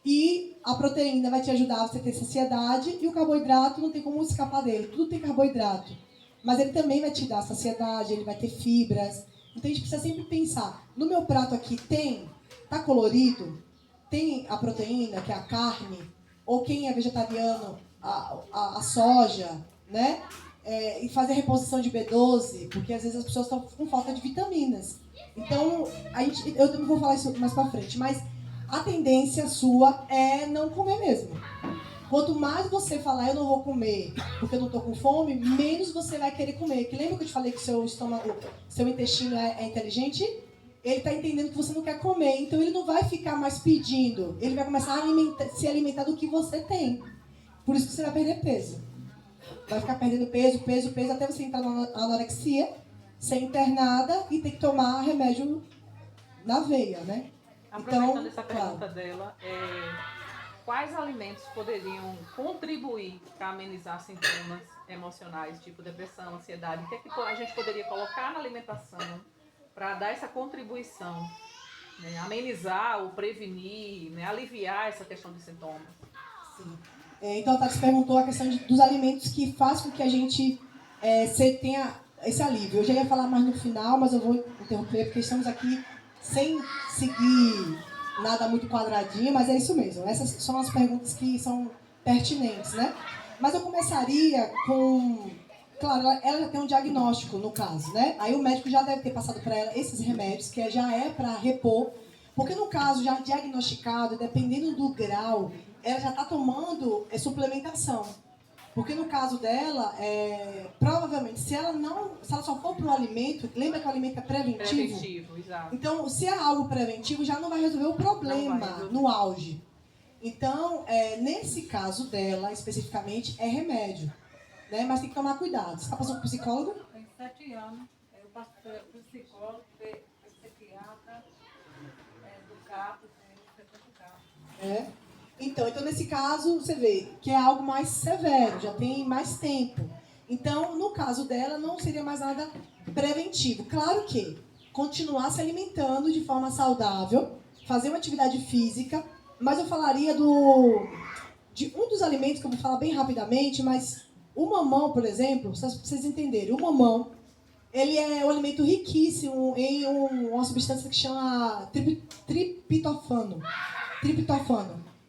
E a proteína vai te ajudar a você ter saciedade e o carboidrato não tem como escapar dele. Tudo tem carboidrato. Mas ele também vai te dar saciedade, ele vai ter fibras. Então a gente precisa sempre pensar, no meu prato aqui tá colorido? Tem a proteína, que é a carne? Ou quem é vegetariano, a soja, né? E fazer reposição de B12, porque às vezes as pessoas estão com falta de vitaminas. Então, eu também vou falar isso mais pra frente, mas a tendência sua é não comer mesmo. Quanto mais você falar, eu não vou comer porque eu não tô com fome, menos você vai querer comer. Que lembra que eu te falei que seu estômago, seu intestino é inteligente? Ele tá entendendo que você não quer comer, então ele não vai ficar mais pedindo. Ele vai começar a se alimentar do que você tem. Por isso que você vai perder peso. Vai ficar perdendo peso, até você entrar na anorexia, ser internada e ter que tomar remédio na veia, né? Aproveitando essa pergunta dela, quais alimentos poderiam contribuir para amenizar sintomas emocionais, tipo depressão, ansiedade? O que é que a gente poderia colocar na alimentação para dar essa contribuição, né? Amenizar ou prevenir, né? Aliviar essa questão de sintomas? Sim. Então a Tati perguntou a questão dos alimentos que faz com que a gente tenha esse alívio. Eu já ia falar mais no final, mas eu vou interromper porque estamos aqui sem seguir nada muito quadradinho, mas é isso mesmo. Essas são as perguntas que são pertinentes, né? Mas eu começaria com... Claro, ela já tem um diagnóstico, no caso, né? Aí o médico já deve ter passado para ela esses remédios, que já é para repor. Porque no caso já diagnosticado, dependendo do grau, ela já está tomando suplementação. Porque no caso dela, provavelmente, se ela só for para o alimento, lembra que o alimento é preventivo? Preventivo, exato. Então, se é algo preventivo, já não vai resolver o problema no auge. Então, nesse caso dela, especificamente, é remédio. Né? Mas tem que tomar cuidado. Você está passando por psicólogo? Tem 7 anos. Eu passo por psicólogo, psiquiatra, do CAP, do CAP. Então, nesse caso, você vê que é algo mais severo, já tem mais tempo. Então, no caso dela, não seria mais nada preventivo. Claro que continuar se alimentando de forma saudável, fazer uma atividade física, mas eu falaria de um dos alimentos que eu vou falar bem rapidamente, mas o mamão, por exemplo, para vocês entenderem, o mamão, ele é um alimento riquíssimo em uma substância que chama triptofano.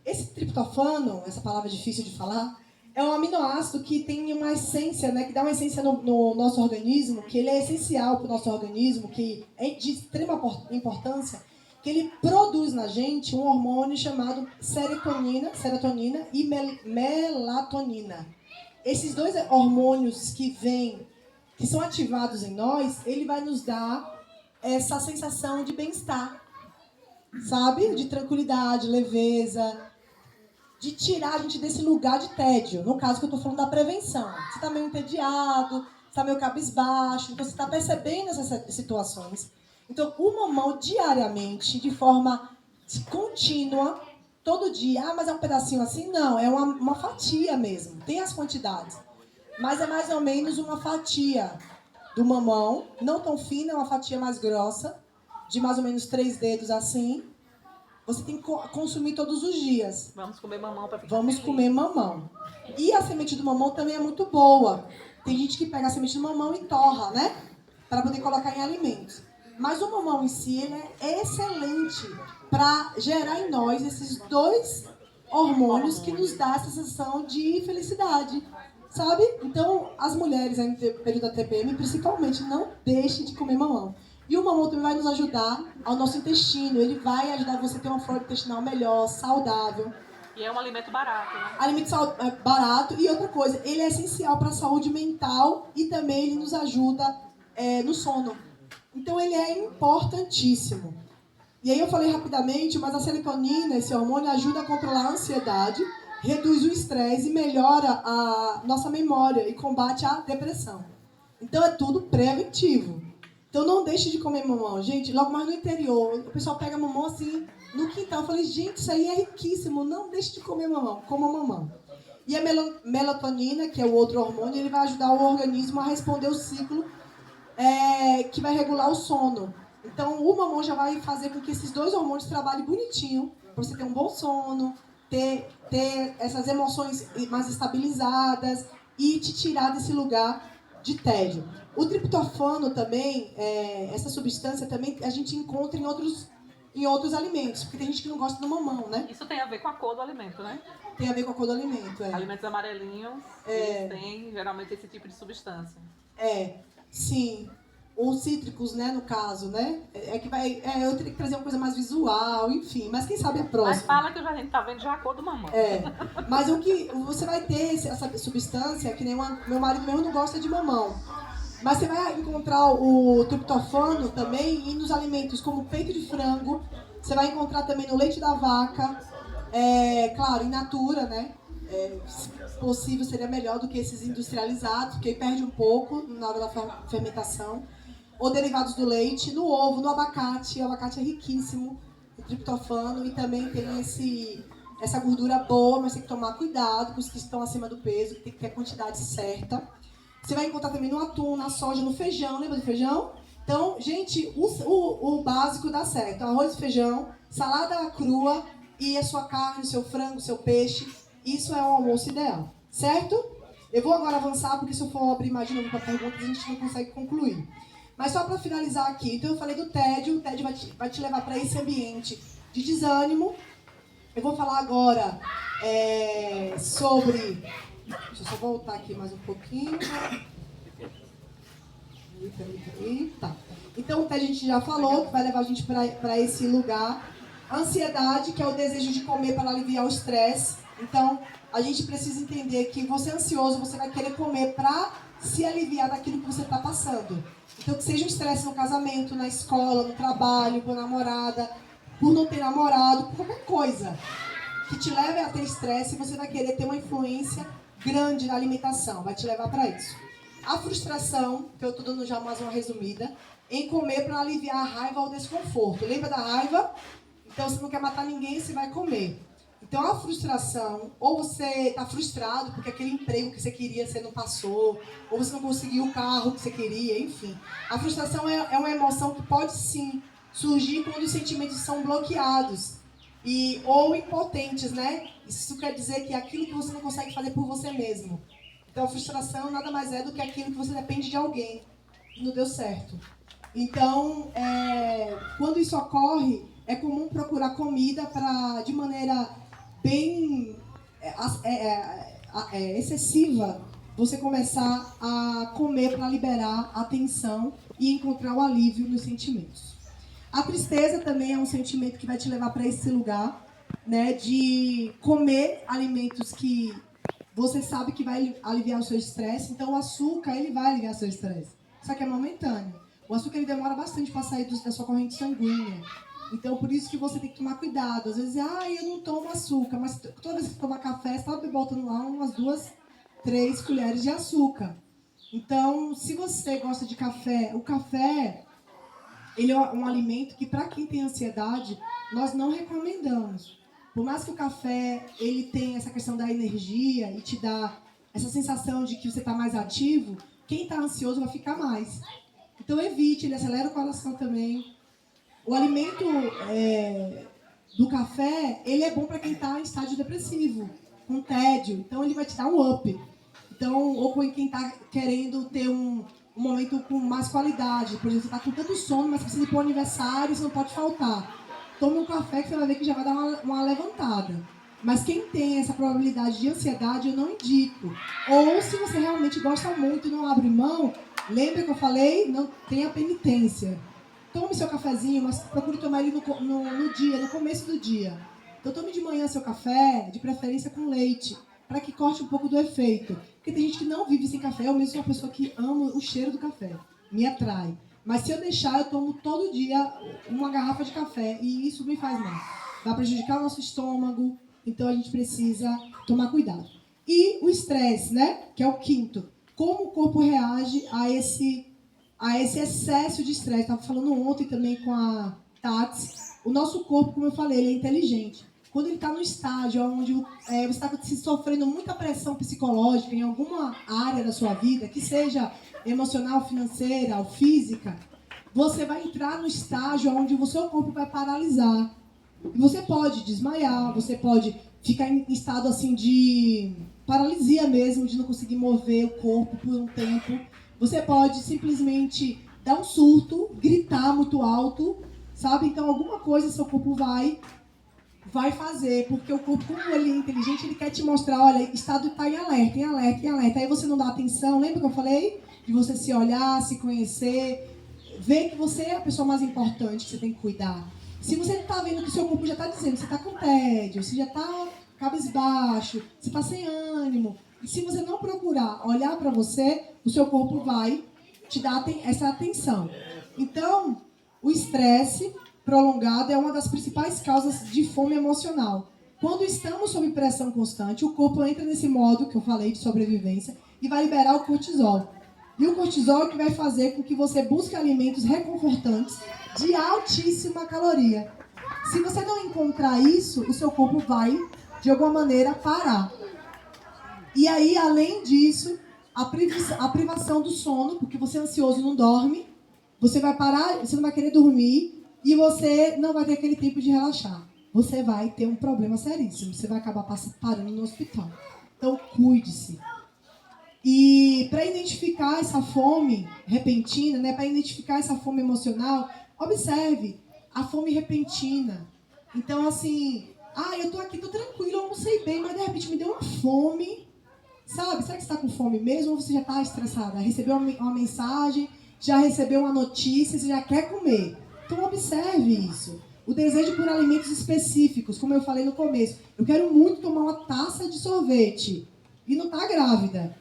Esse triptofano, essa palavra difícil de falar, é um aminoácido que tem uma essência, né, que dá uma essência no nosso organismo, que ele é essencial para o nosso organismo, que é de extrema importância, que ele produz na gente um hormônio chamado serotonina e melatonina. Esses dois hormônios que são ativados em nós, ele vai nos dar essa sensação de bem-estar. sabe? De tranquilidade, leveza, de tirar a gente desse lugar de tédio. No caso que eu estou falando da prevenção. Você está meio entediado, você está meio cabisbaixo, então você está percebendo essas situações. Então, o mamão diariamente, de forma contínua, todo dia, mas é um pedacinho assim? Não, é uma fatia mesmo, tem as quantidades. Mas é mais ou menos uma fatia do mamão, não tão fina, é uma fatia mais grossa, de mais ou menos 3 dedos assim. Você tem que consumir todos os dias. Vamos comer mamão para ficar Vamos feliz. comer mamão. E a semente do mamão também é muito boa. Tem gente que pega a semente do mamão e torra, né? Para poder colocar em alimentos. Mas o mamão em si, ele é excelente para gerar em nós esses 2 hormônios que nos dá essa sensação de felicidade, sabe? Então, as mulheres aí no período da TPM, principalmente, não deixem de comer mamão. E o mamão também vai nos ajudar ao nosso intestino, ele vai ajudar você a ter uma flora intestinal melhor, saudável. E é um alimento barato, né? Alimento barato. E outra coisa, ele é essencial para a saúde mental e também ele nos ajuda no sono. Então ele é importantíssimo. E aí eu falei rapidamente, mas a serotonina, esse hormônio, ajuda a controlar a ansiedade, reduz o estresse e melhora a nossa memória e combate a depressão. Então é tudo preventivo. Então não deixe de comer mamão. Gente, logo mais no interior, o pessoal pega mamão assim no quintal. Eu falei, gente, isso aí é riquíssimo. Não deixe de comer mamão, coma mamão. E a melatonina, que é o outro hormônio, ele vai ajudar o organismo a responder o ciclo que vai regular o sono. Então o mamão já vai fazer com que esses 2 hormônios trabalhem bonitinho, para você ter um bom sono, ter essas emoções mais estabilizadas e te tirar desse lugar de tédio. O triptofano também, essa substância também a gente encontra em outros alimentos, porque tem gente que não gosta do mamão, né? Isso tem a ver com a cor do alimento, né? Tem a ver com a cor do alimento, Alimentos amarelinhos, eles têm geralmente esse tipo de substância. Sim. Os cítricos, né, no caso, né? Eu teria que trazer uma coisa mais visual, enfim. Mas quem sabe a próxima. Mas fala que a gente tá vendo já a cor do mamão. Mas o que você vai ter essa substância, que nem meu marido mesmo não gosta de mamão. Mas você vai encontrar o triptofano também e nos alimentos como peito de frango. Você vai encontrar também no leite da vaca. Claro, in natura, né? Se possível, seria melhor do que esses industrializados, porque aí perde um pouco na hora da fermentação. Ou derivados do leite, no ovo, no abacate. O abacate é riquíssimo em triptofano e também tem essa gordura boa, mas tem que tomar cuidado com os que estão acima do peso, que tem que ter a quantidade certa. Você vai encontrar também no atum, na soja, no feijão. Lembra do feijão? Então, gente, o básico dá certo. Arroz e feijão, salada crua e a sua carne, o seu frango, o seu peixe. Isso é um almoço ideal, certo? Eu vou agora avançar, porque se eu for abrir mais de novo para perguntas, a gente não consegue concluir. Mas só para finalizar aqui, então eu falei do tédio. O tédio vai te levar para esse ambiente de desânimo. Eu vou falar agora sobre... Deixa eu só voltar aqui mais um pouquinho. Tá. Então o tédio a gente já falou, que vai levar a gente para esse lugar. A ansiedade, que é o desejo de comer para aliviar o estresse. Então, a gente precisa entender que você é ansioso, você vai querer comer para se aliviar daquilo que você está passando. Então, que seja um estresse no casamento, na escola, no trabalho, com a namorada, por não ter namorado, por qualquer coisa que te leve a ter estresse, você vai querer ter uma influência grande na alimentação, vai te levar para isso. A frustração, que eu estou dando já mais uma resumida, em comer para aliviar a raiva ou o desconforto. Lembra da raiva? Então, você não quer matar ninguém, você vai comer. Então, a frustração, ou você está frustrado porque aquele emprego que você queria, você não passou, ou você não conseguiu o carro que você queria, enfim. A frustração é uma emoção que pode, sim, surgir quando os sentimentos são bloqueados ou impotentes, né? Isso quer dizer que é aquilo que você não consegue fazer por você mesmo. Então, a frustração nada mais é do que aquilo que você depende de alguém e não deu certo. Então, quando isso ocorre, é comum procurar comida de maneira bem excessiva, você começar a comer para liberar a tensão e encontrar o alívio nos sentimentos. A tristeza também é um sentimento que vai te levar para esse lugar, né, de comer alimentos que você sabe que vai aliviar o seu estresse. Então o açúcar, ele vai aliviar o seu estresse, só que é momentâneo. O açúcar, ele demora bastante para sair da sua corrente sanguínea. Então, por isso que você tem que tomar cuidado. Às vezes, eu não tomo açúcar, mas toda vez que você toma café, você está botando lá umas 2, 3 colheres de açúcar. Então, se você gosta de café, o café, ele é um alimento que, para quem tem ansiedade, nós não recomendamos. Por mais que o café, ele tenha essa questão da energia e te dá essa sensação de que você está mais ativo, quem está ansioso vai ficar mais. Então, evite, ele acelera o coração também. O alimento do café, ele é bom para quem está em estágio depressivo, com tédio. Então, ele vai te dar um up. Então, ou com quem está querendo ter um momento com mais qualidade. Por exemplo, você está com tanto sono, mas precisa ir para o aniversário, você não pode faltar. Tome um café que você vai ver que já vai dar uma levantada. Mas quem tem essa probabilidade de ansiedade, eu não indico. Ou se você realmente gosta muito e não abre mão, lembra que eu falei? Não tenha penitência. Tome seu cafezinho, mas procure tomar ele no dia, no começo do dia. Então tome de manhã seu café, de preferência com leite, para que corte um pouco do efeito. Porque tem gente que não vive sem café, eu mesmo sou uma pessoa que ama o cheiro do café, me atrai. Mas se eu deixar, eu tomo todo dia uma garrafa de café e isso me faz mal. Vai prejudicar o nosso estômago, então a gente precisa tomar cuidado. E o estresse, né? Que é o quinto. Como o corpo reage a esse excesso de estresse? Estava falando ontem também com a Tati. O nosso corpo, como eu falei, ele é inteligente. Quando ele está no estágio onde você está sofrendo muita pressão psicológica em alguma área da sua vida, que seja emocional, financeira ou física, você vai entrar no estágio onde o seu corpo vai paralisar. E você pode desmaiar, você pode ficar em estado assim de paralisia mesmo, de não conseguir mover o corpo por um tempo. Você pode simplesmente dar um surto, gritar muito alto, sabe? Então alguma coisa seu corpo vai fazer, porque o corpo, como ele é inteligente, ele quer te mostrar, olha, o estado está em alerta, em alerta, em alerta. Aí você não dá atenção, lembra que eu falei? De você se olhar, se conhecer, ver que você é a pessoa mais importante que você tem que cuidar. Se você não está vendo que o seu corpo já está dizendo, você está com tédio, você já está cabisbaixo, você está sem ânimo, e se você não procurar olhar para você, o seu corpo vai te dar essa atenção. Então, o estresse prolongado é uma das principais causas de fome emocional. Quando estamos sob pressão constante, o corpo entra nesse modo que eu falei de sobrevivência e vai liberar o cortisol. E o cortisol é que vai fazer com que você busque alimentos reconfortantes de altíssima caloria. Se você não encontrar isso, o seu corpo vai, de alguma maneira, parar. E aí, além disso, a privação do sono, porque você é ansioso e não dorme, você vai parar, você não vai querer dormir e você não vai ter aquele tempo de relaxar. Você vai ter um problema seríssimo, você vai acabar parando no hospital. Então, cuide-se. E para identificar essa fome repentina, né, para identificar essa fome emocional, observe a fome repentina. Então, assim, eu tô aqui, tô tranquilo, eu almocei bem, mas de repente me deu uma fome. Sabe, será que você está com fome mesmo ou você já está estressada? Recebeu uma mensagem, já recebeu uma notícia, você já quer comer. Então, observe isso. O desejo por alimentos específicos, como eu falei no começo. Eu quero muito tomar uma taça de sorvete e não tá grávida.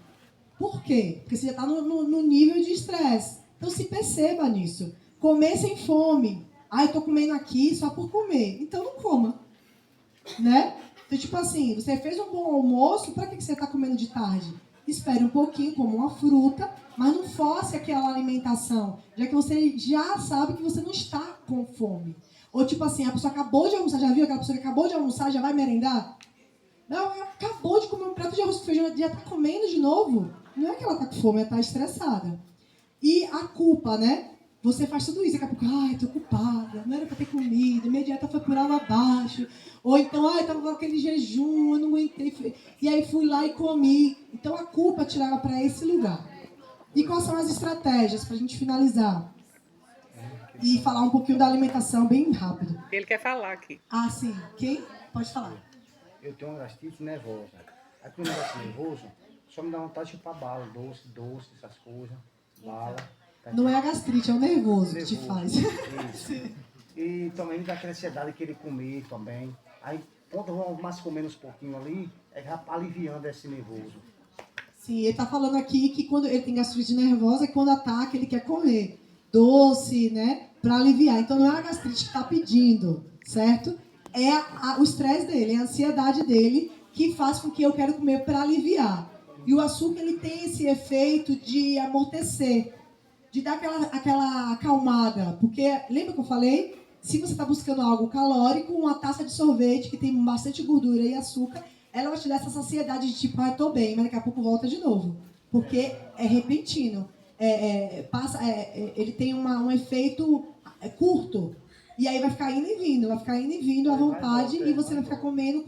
Por quê? Porque você já está no nível de estresse. Então, se perceba nisso. Comer sem fome. Eu estou comendo aqui só por comer. Então, não coma. Né? Então, tipo assim, você fez um bom almoço, para que você está comendo de tarde? Espere um pouquinho, como uma fruta, mas não force aquela alimentação, já que você já sabe que você não está com fome. Ou tipo assim, a pessoa acabou de almoçar, já viu aquela pessoa que acabou de almoçar, já vai merendar? Não, ela acabou de comer um prato de arroz com feijão, já está comendo de novo. Não é que ela está com fome, ela está estressada. E a culpa, né? Você faz tudo isso, daqui a pouco, tô culpada, não era para ter comido, minha dieta foi por água abaixo. Ou então, estava com aquele jejum, eu não aguentei. E aí fui lá e comi. Então a culpa te leva para esse lugar. E quais são as estratégias para a gente finalizar? E falar um pouquinho da alimentação bem rápido. Ele quer falar aqui. Sim. Quem? Pode falar. Eu tenho uma gastrite nervosa. Aí quando eu gasto nervoso, só me dá vontade de chupar bala, doce, essas coisas, bala. Não é a gastrite, é o nervoso que te faz. Isso. E também me dá aquela ansiedade de querer comer também. Aí quando eu vou mais comendo uns pouquinho ali, já aliviando esse nervoso. Sim, ele está falando aqui que quando ele tem gastrite nervosa, quando ataca, ele quer comer. doce, né? Para aliviar. Então não é a gastrite que está pedindo, certo? É o estresse dele, é a ansiedade dele que faz com que eu quero comer para aliviar. E o açúcar ele tem esse efeito de amortecer, de dar aquela acalmada. Porque, lembra que eu falei? Se você está buscando algo calórico, uma taça de sorvete que tem bastante gordura e açúcar, ela vai te dar essa saciedade de tipo, tô bem, mas daqui a pouco volta de novo. Porque é repentino. Ele tem um efeito curto. E aí vai ficar indo e vindo à vontade, e você vai ficar comendo,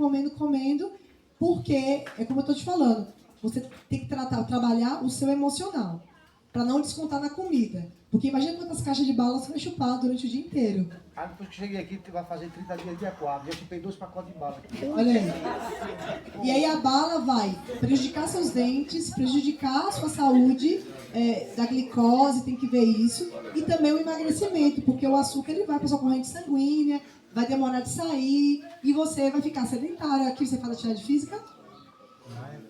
porque, é como eu estou te falando, você tem que trabalhar o seu emocional, para não descontar na comida. Porque imagina quantas caixas de bala você vai chupar durante o dia inteiro. Aí depois que eu cheguei aqui, vai fazer 30 dias dia 4, já chupei 2 pacotes de bala. Olha aí. E aí a bala vai prejudicar seus dentes, prejudicar a sua saúde, da glicose, tem que ver isso. E também o emagrecimento, porque o açúcar ele vai para sua corrente sanguínea, vai demorar de sair, e você vai ficar sedentário. Aqui você faz atividade física?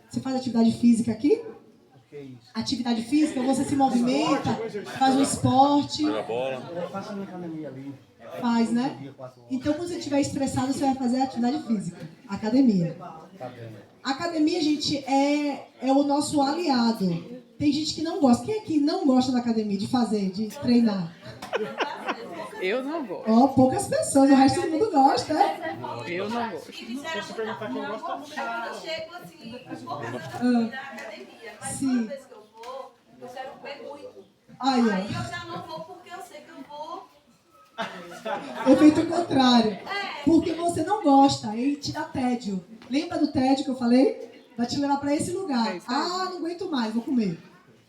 Você faz atividade física aqui? Atividade física, você se movimenta, faz um esporte. Eu faço a minha academia ali. Faz, né? Então, quando você estiver estressado, você vai fazer atividade física. Academia. Academia, gente, é o nosso aliado. Tem gente que não gosta. Quem aqui não gosta da academia, de fazer, de treinar? Eu não gosto. Poucas pessoas, o resto do mundo gosta, né? Eu não gosto. E disseram que eu chego assim, um pouco na academia. Mas Sim. toda vez que eu vou, eu quero comer muito. Aí eu já não vou porque eu sei que eu vou. Efeito contrário. Porque você não gosta, ele te dá tédio. Lembra do tédio que eu falei? Vai te levar para esse lugar. Não aguento mais, vou comer.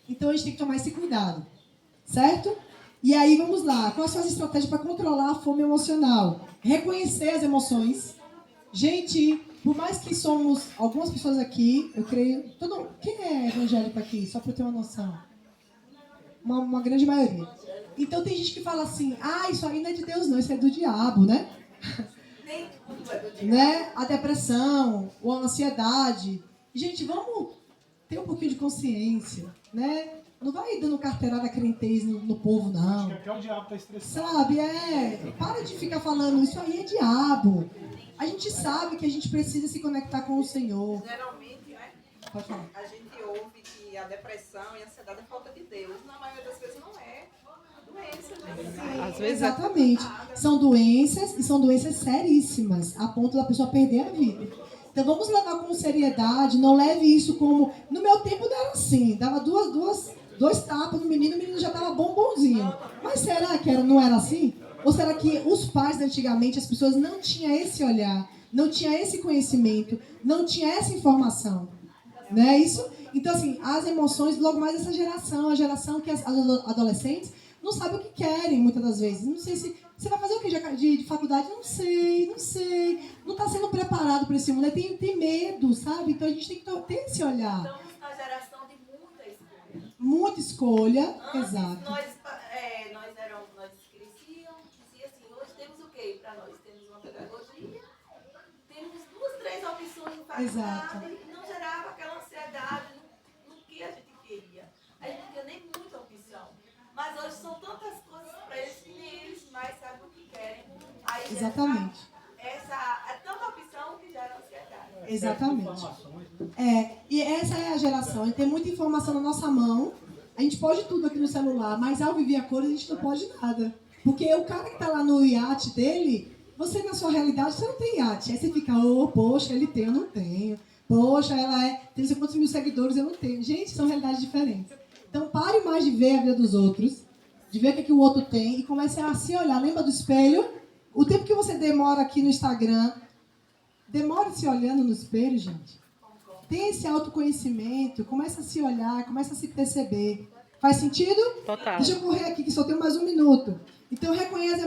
Então a gente tem que tomar esse cuidado. Certo? E aí vamos lá. Quais são as estratégias para controlar a fome emocional? Reconhecer as emoções. Gente, por mais que somos algumas pessoas aqui, eu creio... Quem é evangélico aqui? Só para eu ter uma noção. Uma grande maioria. Então tem gente que fala assim, isso aí não é de Deus não, isso é do diabo, né? Nem tudo é do diabo. Né? A depressão, ou a ansiedade. Gente, vamos ter um pouquinho de consciência, né? Não vai dando carteirada crentez no povo, não. Acho que até o diabo tá estressado. Sabe, para de ficar falando, isso aí é diabo. A gente sabe que a gente precisa se conectar com o Senhor. Geralmente, né? Pode falar. A gente ouve que a depressão e a ansiedade é falta de Deus. Na maioria das vezes não é. Doença, né? Às vezes Exatamente. São doenças, e são doenças seríssimas, a ponto da pessoa perder a vida. Então vamos levar com seriedade, não leve isso como... No meu tempo não era assim, dava dois tapas no menino, o menino já estava bonzinho. Mas será que não era assim? Ou será que os pais antigamente, as pessoas não tinham esse olhar, não tinham esse conhecimento, não tinham essa informação? Não é isso? Então, assim, as emoções, logo mais essa geração, a geração que as adolescentes não sabem o que querem, muitas das vezes. Não sei se... Você vai fazer o quê de faculdade? Não sei. Não está sendo preparado para esse mundo. Tem medo, sabe? Então a gente tem que ter esse olhar. Estamos na geração de muita escolha. Muita escolha, Antes, exato. nós crescíamos, dizia assim, hoje temos o quê para nós? Temos uma pedagogia, temos 2, 3 opções em faculdade, Exato. e não gerava aquela ansiedade no que a gente queria. A gente não tinha nem muita opção. Mas hoje são tantas coisas para eles que nem eles mais sabem o que querem. Aí Exatamente. é tanta opção que gera ansiedade. Exatamente. E essa é a geração. A gente tem muita informação na nossa mão. A gente pode tudo aqui no celular, mas ao viver a cor a gente não pode nada. Porque o cara que está lá no iate dele, você na sua realidade, você não tem iate. Aí você fica, poxa, ele tem, eu não tenho. Poxa, ela tem não sei quantos mil seguidores, eu não tenho. Gente, são realidades diferentes. Então pare mais de ver a vida dos outros, de ver o que o outro tem e comece a se olhar. Lembra do espelho? O tempo que você demora aqui no Instagram, demore se olhando no espelho, gente. Tem esse autoconhecimento, começa a se olhar, começa a se perceber. Faz sentido? Total. Deixa eu correr aqui, que só tenho mais 1 minuto. Então, reconhecer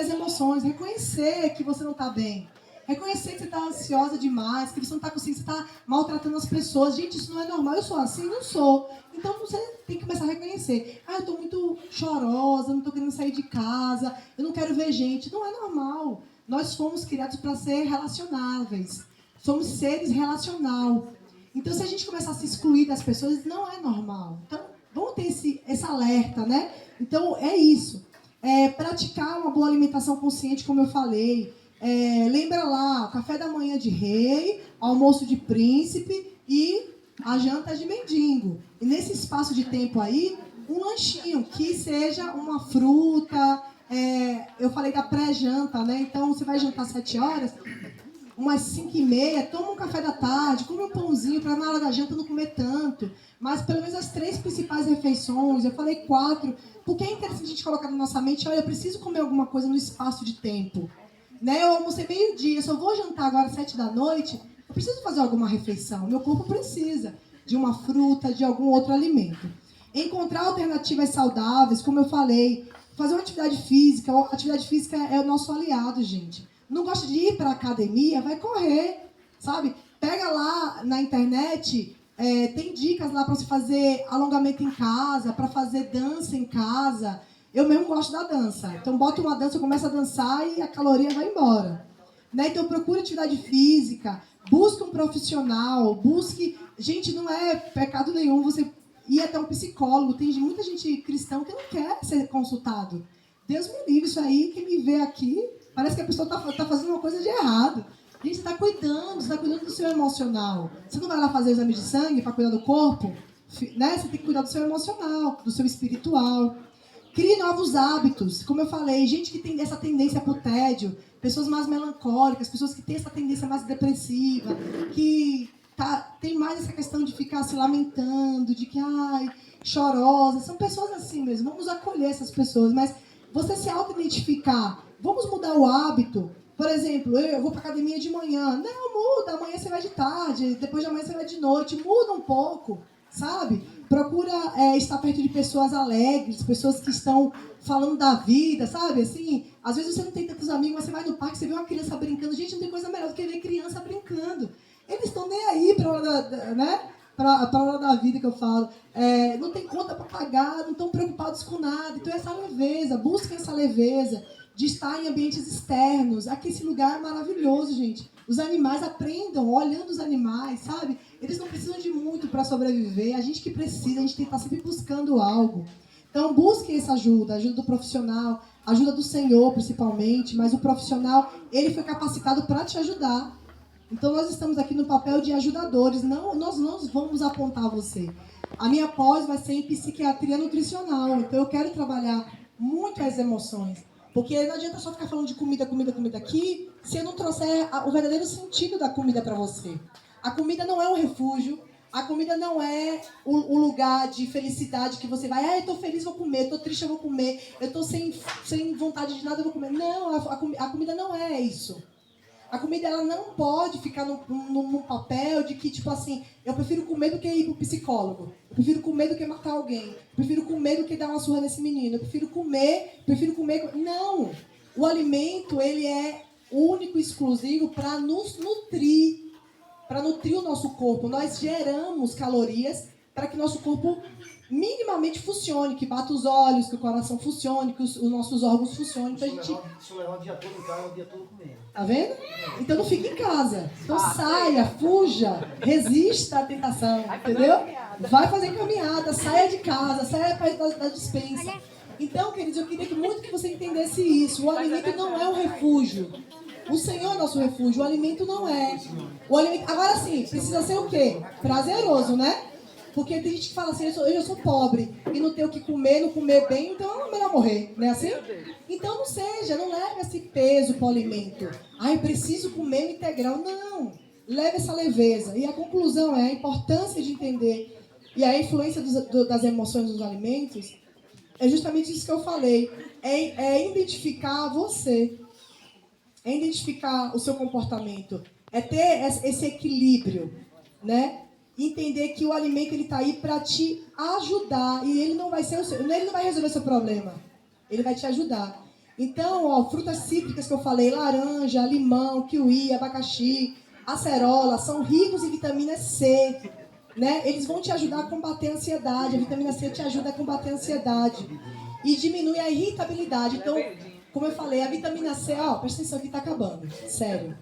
as emoções, reconhecer que você não está bem. Reconhecer que você está ansiosa demais, que você não está conseguindo, você está maltratando as pessoas. Gente, isso não é normal. Eu sou assim? Não sou. Então, você tem que começar a reconhecer. Eu estou muito chorosa, não estou querendo sair de casa, eu não quero ver gente. Não é normal. Nós fomos criados para ser relacionáveis. Somos seres relacional. Então, se a gente começar a se excluir das pessoas, não é normal. Então, Vamos ter esse alerta, né? Então, é isso. Praticar uma boa alimentação consciente, como eu falei. Lembra lá, café da manhã de rei, almoço de príncipe e a janta de mendigo. E nesse espaço de tempo aí, um lanchinho, que seja uma fruta. Eu falei da pré-janta, né? Então, você vai jantar às 7 horas, umas 5h30, toma um café da tarde, come um pãozinho para na hora da janta não comer tanto. Mas pelo menos as 3 principais refeições, eu falei 4, porque é interessante a gente colocar na nossa mente, olha, eu preciso comer alguma coisa no espaço de tempo. Né? Eu almocei meio-dia, eu só vou jantar agora às 7 da noite, eu preciso fazer alguma refeição. Meu corpo precisa de uma fruta, de algum outro alimento. Encontrar alternativas saudáveis, como eu falei, fazer uma atividade física. A atividade física é o nosso aliado, gente. Não gosta de ir para a academia? Vai correr, sabe? Pega lá na internet, tem dicas lá para você fazer alongamento em casa, para fazer dança em casa. Eu mesmo gosto da dança. Então, bota uma dança, eu começo a dançar e a caloria vai embora. Né? Então, procure atividade física, busque um profissional, busque... Gente, não é pecado nenhum você ir até um psicólogo. Tem muita gente cristã que não quer ser consultado. Deus me livre, isso aí, quem me vê aqui, parece que a pessoa está fazendo uma coisa de errado. Gente, você está cuidando do seu emocional. Você não vai lá fazer exame de sangue para cuidar do corpo? Né? Você tem que cuidar do seu emocional, do seu espiritual. Crie novos hábitos. Como eu falei, gente que tem essa tendência para o tédio, pessoas mais melancólicas, pessoas que têm essa tendência mais depressiva, que tem mais essa questão de ficar se lamentando, de que, chorosa. São pessoas assim mesmo. Vamos acolher essas pessoas, mas você se auto-identificar. Vamos mudar o hábito. Por exemplo, eu vou para academia de manhã. Não, muda. Amanhã você vai de tarde. Depois de amanhã você vai de noite. Muda um pouco, sabe? Procura estar perto de pessoas alegres, pessoas que estão falando da vida, sabe? Assim, às vezes você não tem tantos amigos, mas você vai no parque, você vê uma criança brincando. Gente, não tem coisa melhor do que ver criança brincando. Eles estão nem aí para a hora né? Para a hora da vida que eu falo. Não tem conta para pagar, não estão preocupados com nada. Então, essa leveza, busquem essa leveza de estar em ambientes externos. Aqui esse lugar é maravilhoso, gente. Os animais aprendam olhando os animais, sabe? Eles não precisam de muito para sobreviver. A gente que precisa, a gente tem que estar sempre buscando algo. Então, busquem essa ajuda do profissional, ajuda do Senhor, principalmente. Mas o profissional, ele foi capacitado para te ajudar. Então, nós estamos aqui no papel de ajudadores. Nós não vamos apontar você. A minha pós vai ser em psiquiatria nutricional. Então, eu quero trabalhar muito as emoções. Porque não adianta só ficar falando de comida aqui, se eu não trouxer o verdadeiro sentido da comida para você. A comida não é um refúgio, a comida não é o lugar de felicidade que você vai, eu tô feliz, vou comer, tô triste, eu vou comer, eu tô sem vontade de nada, eu vou comer. Não, a comida não é isso. A comida, ela não pode ficar num papel de que, tipo assim, eu prefiro comer do que ir pro psicólogo. Eu prefiro comer do que matar alguém. Eu prefiro comer do que dar uma surra nesse menino. Eu prefiro comer. Não! O alimento, ele é único e exclusivo para nos nutrir. Para nutrir o nosso corpo. Nós geramos calorias para que nosso corpo minimamente funcione, que bata os olhos, que o coração funcione, que os nossos órgãos funcionem. Então, Se eu levar o dia todo em casa, o dia todo comendo. Tá vendo? Então não fique em casa. Então saia, fuja, resista à tentação, entendeu? Vai fazer caminhada, saia de casa, saia perto da despensa. Então, queridos, eu queria muito que você entendesse isso. O alimento não é um refúgio. O Senhor é nosso refúgio, o alimento não é. Agora sim, precisa ser o quê? Prazeroso, né? Porque tem gente que fala assim, eu sou pobre e não tenho o que comer, não comer bem, então é melhor morrer, não é assim? Então não leve esse peso para o alimento. Eu preciso comer o integral. Não, leve essa leveza. E a conclusão é a importância de entender e a influência das emoções nos alimentos é justamente isso que eu falei. É identificar você, é identificar o seu comportamento, é ter esse equilíbrio, né? Entender que o alimento ele está aí para te ajudar e ele não vai resolver seu problema, ele vai te ajudar. Então, frutas cítricas que eu falei, laranja, limão, kiwi, abacaxi, acerola, são ricos em vitamina C, né? Eles vão te ajudar a combater a ansiedade. A vitamina C te ajuda a combater a ansiedade e diminui a irritabilidade. Então, Como eu falei, a vitamina C, ó, presta atenção que tá acabando, sério.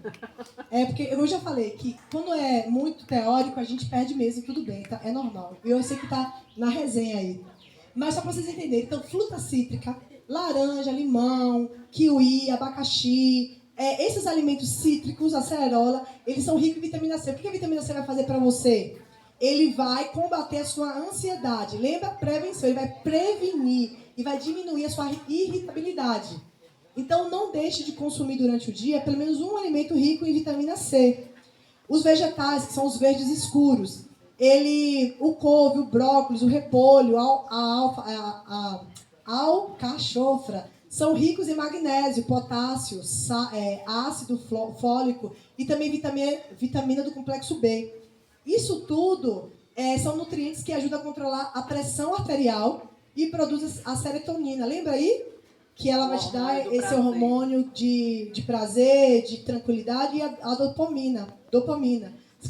É porque eu já falei que quando é muito teórico, a gente perde mesmo, tudo bem, tá? É normal. Eu sei que tá na resenha aí. Mas só pra vocês entenderem, então, fruta cítrica, laranja, limão, kiwi, abacaxi, esses alimentos cítricos, a cerola, eles são ricos em vitamina C. O que a vitamina C vai fazer pra você? Ele vai combater a sua ansiedade. Lembra? Prevenção. Ele vai prevenir e vai diminuir a sua irritabilidade. Então, não deixe de consumir durante o dia pelo menos um alimento rico em vitamina C. Os vegetais, que são os verdes escuros, o couve, o brócolis, o repolho, a alcachofra, são ricos em magnésio, potássio, ácido fólico e também vitamina do complexo B. Isso tudo são nutrientes que ajudam a controlar a pressão arterial e produzem a serotonina. Lembra aí? Que ela vai te dar esse hormônio de prazer, de tranquilidade, e a dopamina,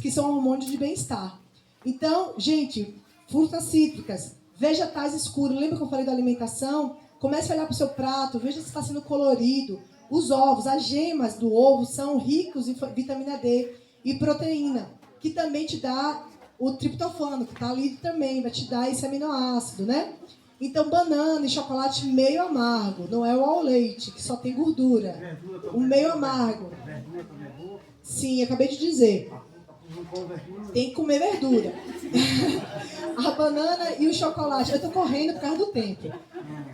que são hormônios de bem-estar. Então, gente, frutas cítricas, vegetais escuros, lembra que eu falei da alimentação? Comece a olhar para o seu prato, veja se está sendo colorido. Os ovos, as gemas do ovo são ricos em vitamina D e proteína, que também te dá o triptofano, que está ali também, vai te dar esse aminoácido, né? Então, banana e chocolate meio amargo, não é o ao leite, que só tem gordura. O meio amargo. Verdura também é boa. Sim, acabei de dizer. Tem que comer verdura. A banana e o chocolate, eu estou correndo por causa do tempo.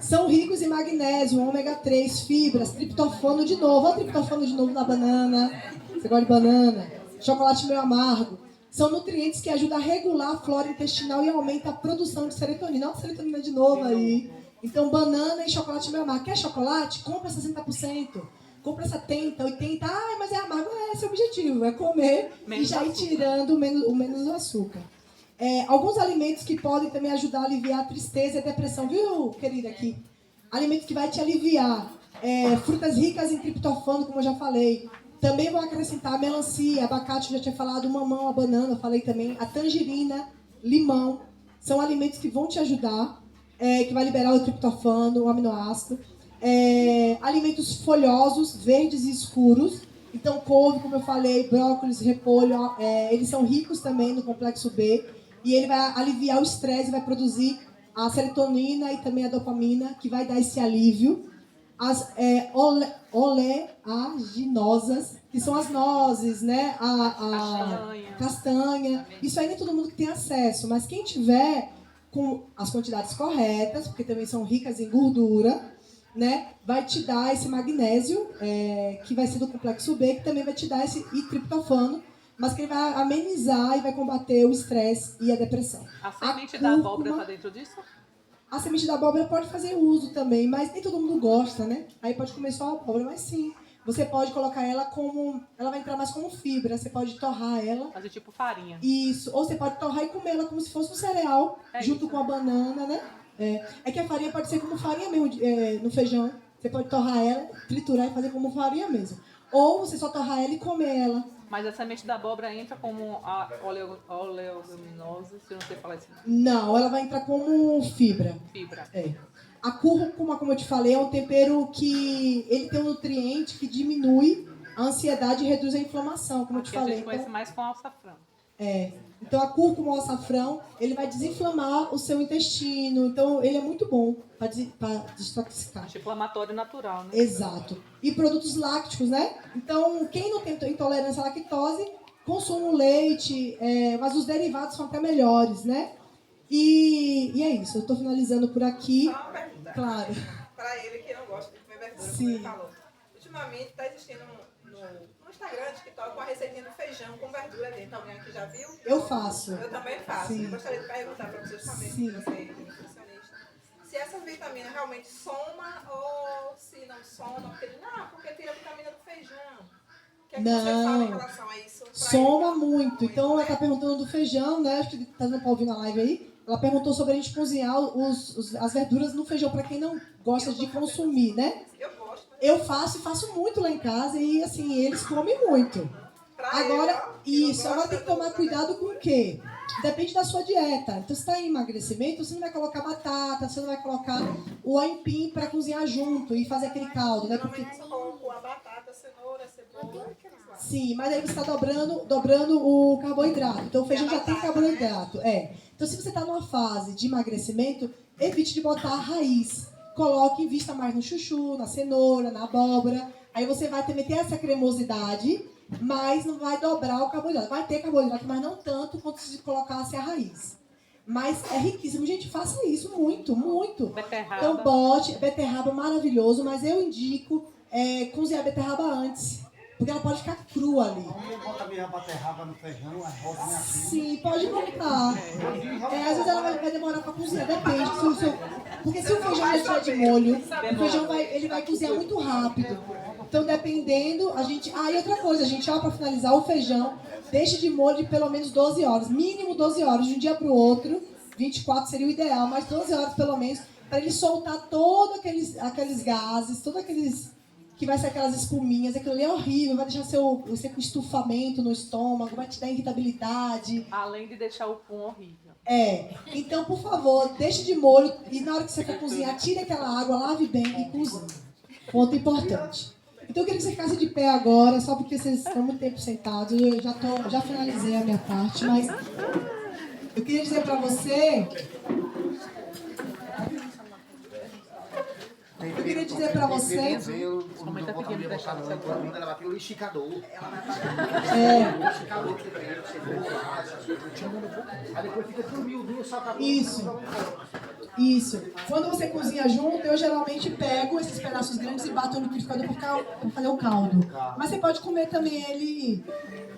São ricos em magnésio, ômega 3, fibras, triptofano de novo. Olha o triptofano de novo na banana. Você gosta de banana? Chocolate meio amargo. São nutrientes que ajudam a regular a flora intestinal e aumenta a produção de serotonina. Olha a serotonina de novo aí. Então, banana e chocolate meio amargo. Quer chocolate? Compra 60%. Compra 70%, 80%. Ah, mas é amargo. Esse é o objetivo. É comer menos e já ir tirando o menos açúcar. Alguns alimentos que podem também ajudar a aliviar a tristeza e a depressão. Viu, querida, aqui? Alimentos que vai te aliviar. Frutas ricas em triptofano, como eu já falei. Também vou acrescentar a melancia, abacate, eu já tinha falado, o mamão, a banana, eu falei também, a tangerina, limão. São alimentos que vão te ajudar, que vai liberar o triptofano, o aminoácido. Alimentos folhosos, verdes e escuros. Então, couve, como eu falei, brócolis, repolho, eles são ricos também no complexo B. E ele vai aliviar o estresse, vai produzir a serotonina e também a dopamina, que vai dar esse alívio. As oleaginosas, que são as nozes, né? A castanha. Isso aí nem todo mundo que tem acesso, mas quem tiver com as quantidades corretas, porque também são ricas em gordura, né? Vai te dar esse magnésio, que vai ser do complexo B, que também vai te dar esse triptofano, mas que ele vai amenizar e vai combater o estresse e a depressão. A semente da abóbora está dentro disso? A semente da abóbora pode fazer uso também, mas nem todo mundo gosta, né? Aí pode comer só a abóbora, mas sim. Você pode colocar ela como... Ela vai entrar mais como fibra, você pode torrar ela. Fazer tipo farinha. Isso, ou você pode torrar e comer ela como se fosse um cereal, junto isso, com a banana, né? Que a farinha pode ser como farinha mesmo, no feijão. Você pode torrar ela, triturar e fazer como farinha mesmo. Ou você só torrar ela e comer ela. Mas a semente da abóbora entra como a oleaginosa, se eu não sei falar isso. Não, ela vai entrar como fibra. Fibra. A cúrcuma, como eu te falei, é um tempero que ele tem um nutriente que diminui a ansiedade e reduz a inflamação, como eu te falei. A gente conhece mais com açafrão. Então a cúrcuma ou açafrão, ele vai desinflamar o seu intestino. Então ele é muito bom para desintoxicar. Anti-inflamatório natural, né? Exato. E produtos lácticos, né? Então quem não tem intolerância à lactose, consuma o leite, mas os derivados são até melhores, né? E é isso, eu estou finalizando por aqui. Só uma pergunta. Claro. Para ele que não gosta de comer verdura, Sim. como ele falou. Ultimamente está existindo no Instagram, TikTok, uma receitinha de feijão com verdura dentro. Alguém aqui já viu? Eu faço. Eu também faço. Sim. Eu gostaria de perguntar para você justamente, Sim. você é nutricionista, se essa vitamina realmente soma ou se não soma. Porque tira a vitamina do feijão. O que é que você fala em relação a isso? Soma muito. Então ela está perguntando do feijão, né? Acho que está dando para ouvir na live aí. Ela perguntou sobre a gente cozinhar as verduras no feijão, para quem não gosta de consumir, né? Eu gosto. Eu faço muito lá em casa e, assim, eles comem muito. Agora, isso. Agora tem que tomar cuidado com o quê? Depende da sua dieta. Então, se está em emagrecimento, você não vai colocar batata, você não vai colocar o aipim para cozinhar junto e fazer aquele caldo, né? Porque... Geralmente coloco a batata, a cenoura, a cebola, aqueles lá. Sim, mas aí você está dobrando o carboidrato. Então, o feijão já tem carboidrato. Então, se você está numa fase de emagrecimento, evite de botar a raiz. Coloque, invista mais no chuchu, na cenoura, na abóbora. Aí você vai ter essa cremosidade, mas não vai dobrar o carboidrato. Vai ter carboidrato, mas não tanto quanto se colocasse a raiz. Mas é riquíssimo. Gente, faça isso muito, muito. Beterraba. Então, bote beterraba maravilhoso, mas eu indico cozinhar a beterraba antes. Porque ela pode ficar crua ali. Vamos botar minha beterraba no feijão, a rosa minha filha. Sim, pode botar. Às vezes ela vai demorar para cozinhar, depende. Porque se o feijão já estiver de molho, o feijão ele vai cozinhar muito rápido. Então, dependendo, a gente... e outra coisa, a gente, para finalizar, o feijão deixe de molho de pelo menos 12 horas. Mínimo 12 horas, de um dia para o outro. 24 seria o ideal, mas 12 horas pelo menos, para ele soltar todos aqueles gases, todos aqueles... que vai ser aquelas espuminhas, aquilo ali é horrível, vai deixar você com estufamento no estômago, vai te dar irritabilidade. Além de deixar o pum horrível. Então, por favor, deixe de molho e na hora que você for cozinhar, tire aquela água, lave bem e cozinhe. Ponto importante. Então, eu queria que você ficasse de pé agora, só porque vocês estão muito tempo sentados. Eu já finalizei a minha parte, mas eu queria dizer para você... Eu queria dizer pra você... Somente tá pedindo deixar no seu Quando ela bateu o liquidificador. Aí depois fica tudo miudinho, só tá... Isso. Quando você cozinha junto, eu geralmente pego esses pedaços grandes e bato no liquidificador para fazer o caldo. Mas você pode comer também ele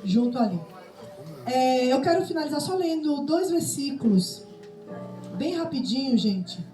junto ali. Eu quero finalizar só lendo 2 versículos. Bem rapidinho, gente.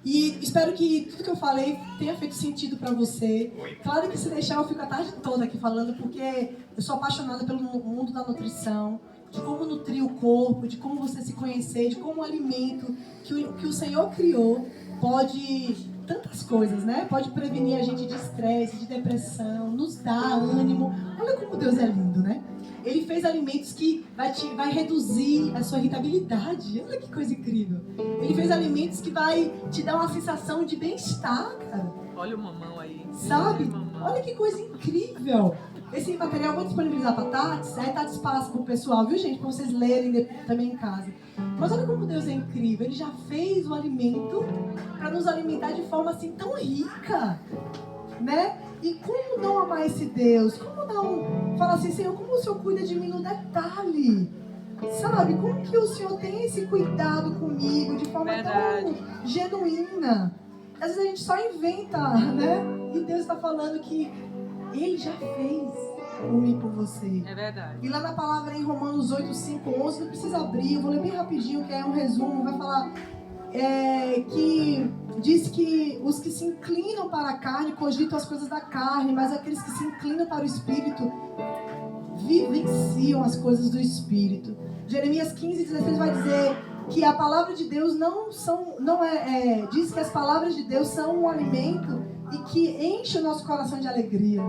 E espero que tudo que eu falei tenha feito sentido para você. Claro que se deixar eu fico a tarde toda aqui falando, porque eu sou apaixonada pelo mundo da nutrição, de como nutrir o corpo, de como você se conhecer, de como o alimento que o Senhor criou pode tantas coisas, né? Pode prevenir a gente de estresse, de depressão, nos dar ânimo. Olha como Deus é lindo, né? Ele fez alimentos que vai reduzir a sua irritabilidade. Olha que coisa incrível. Ele fez alimentos que vai te dar uma sensação de bem-estar, cara. Olha o mamão aí. Sabe? Mamão. Olha que coisa incrível. Esse material eu vou disponibilizar para Tati. Aí Tati passa pro pessoal, viu, gente? Para vocês lerem também em casa. Mas olha como Deus é incrível. Ele já fez o alimento para nos alimentar de forma assim tão rica, né? E como não amar esse Deus? Como não falar assim, Senhor, como o Senhor cuida de mim no detalhe? Sabe? Como que o Senhor tem esse cuidado comigo de forma tão genuína? Às vezes a gente só inventa, né? E Deus está falando que Ele já fez por mim e por você. É verdade. E lá na palavra em Romanos 8, 5, 11, não precisa abrir, eu vou ler bem rapidinho, que é um resumo, vai falar... que diz que os que se inclinam para a carne cogitam as coisas da carne, mas aqueles que se inclinam para o Espírito vivenciam as coisas do Espírito. Jeremias 15, 16 vai dizer que a palavra de Deus diz que as palavras de Deus são um alimento e que enche o nosso coração de alegria.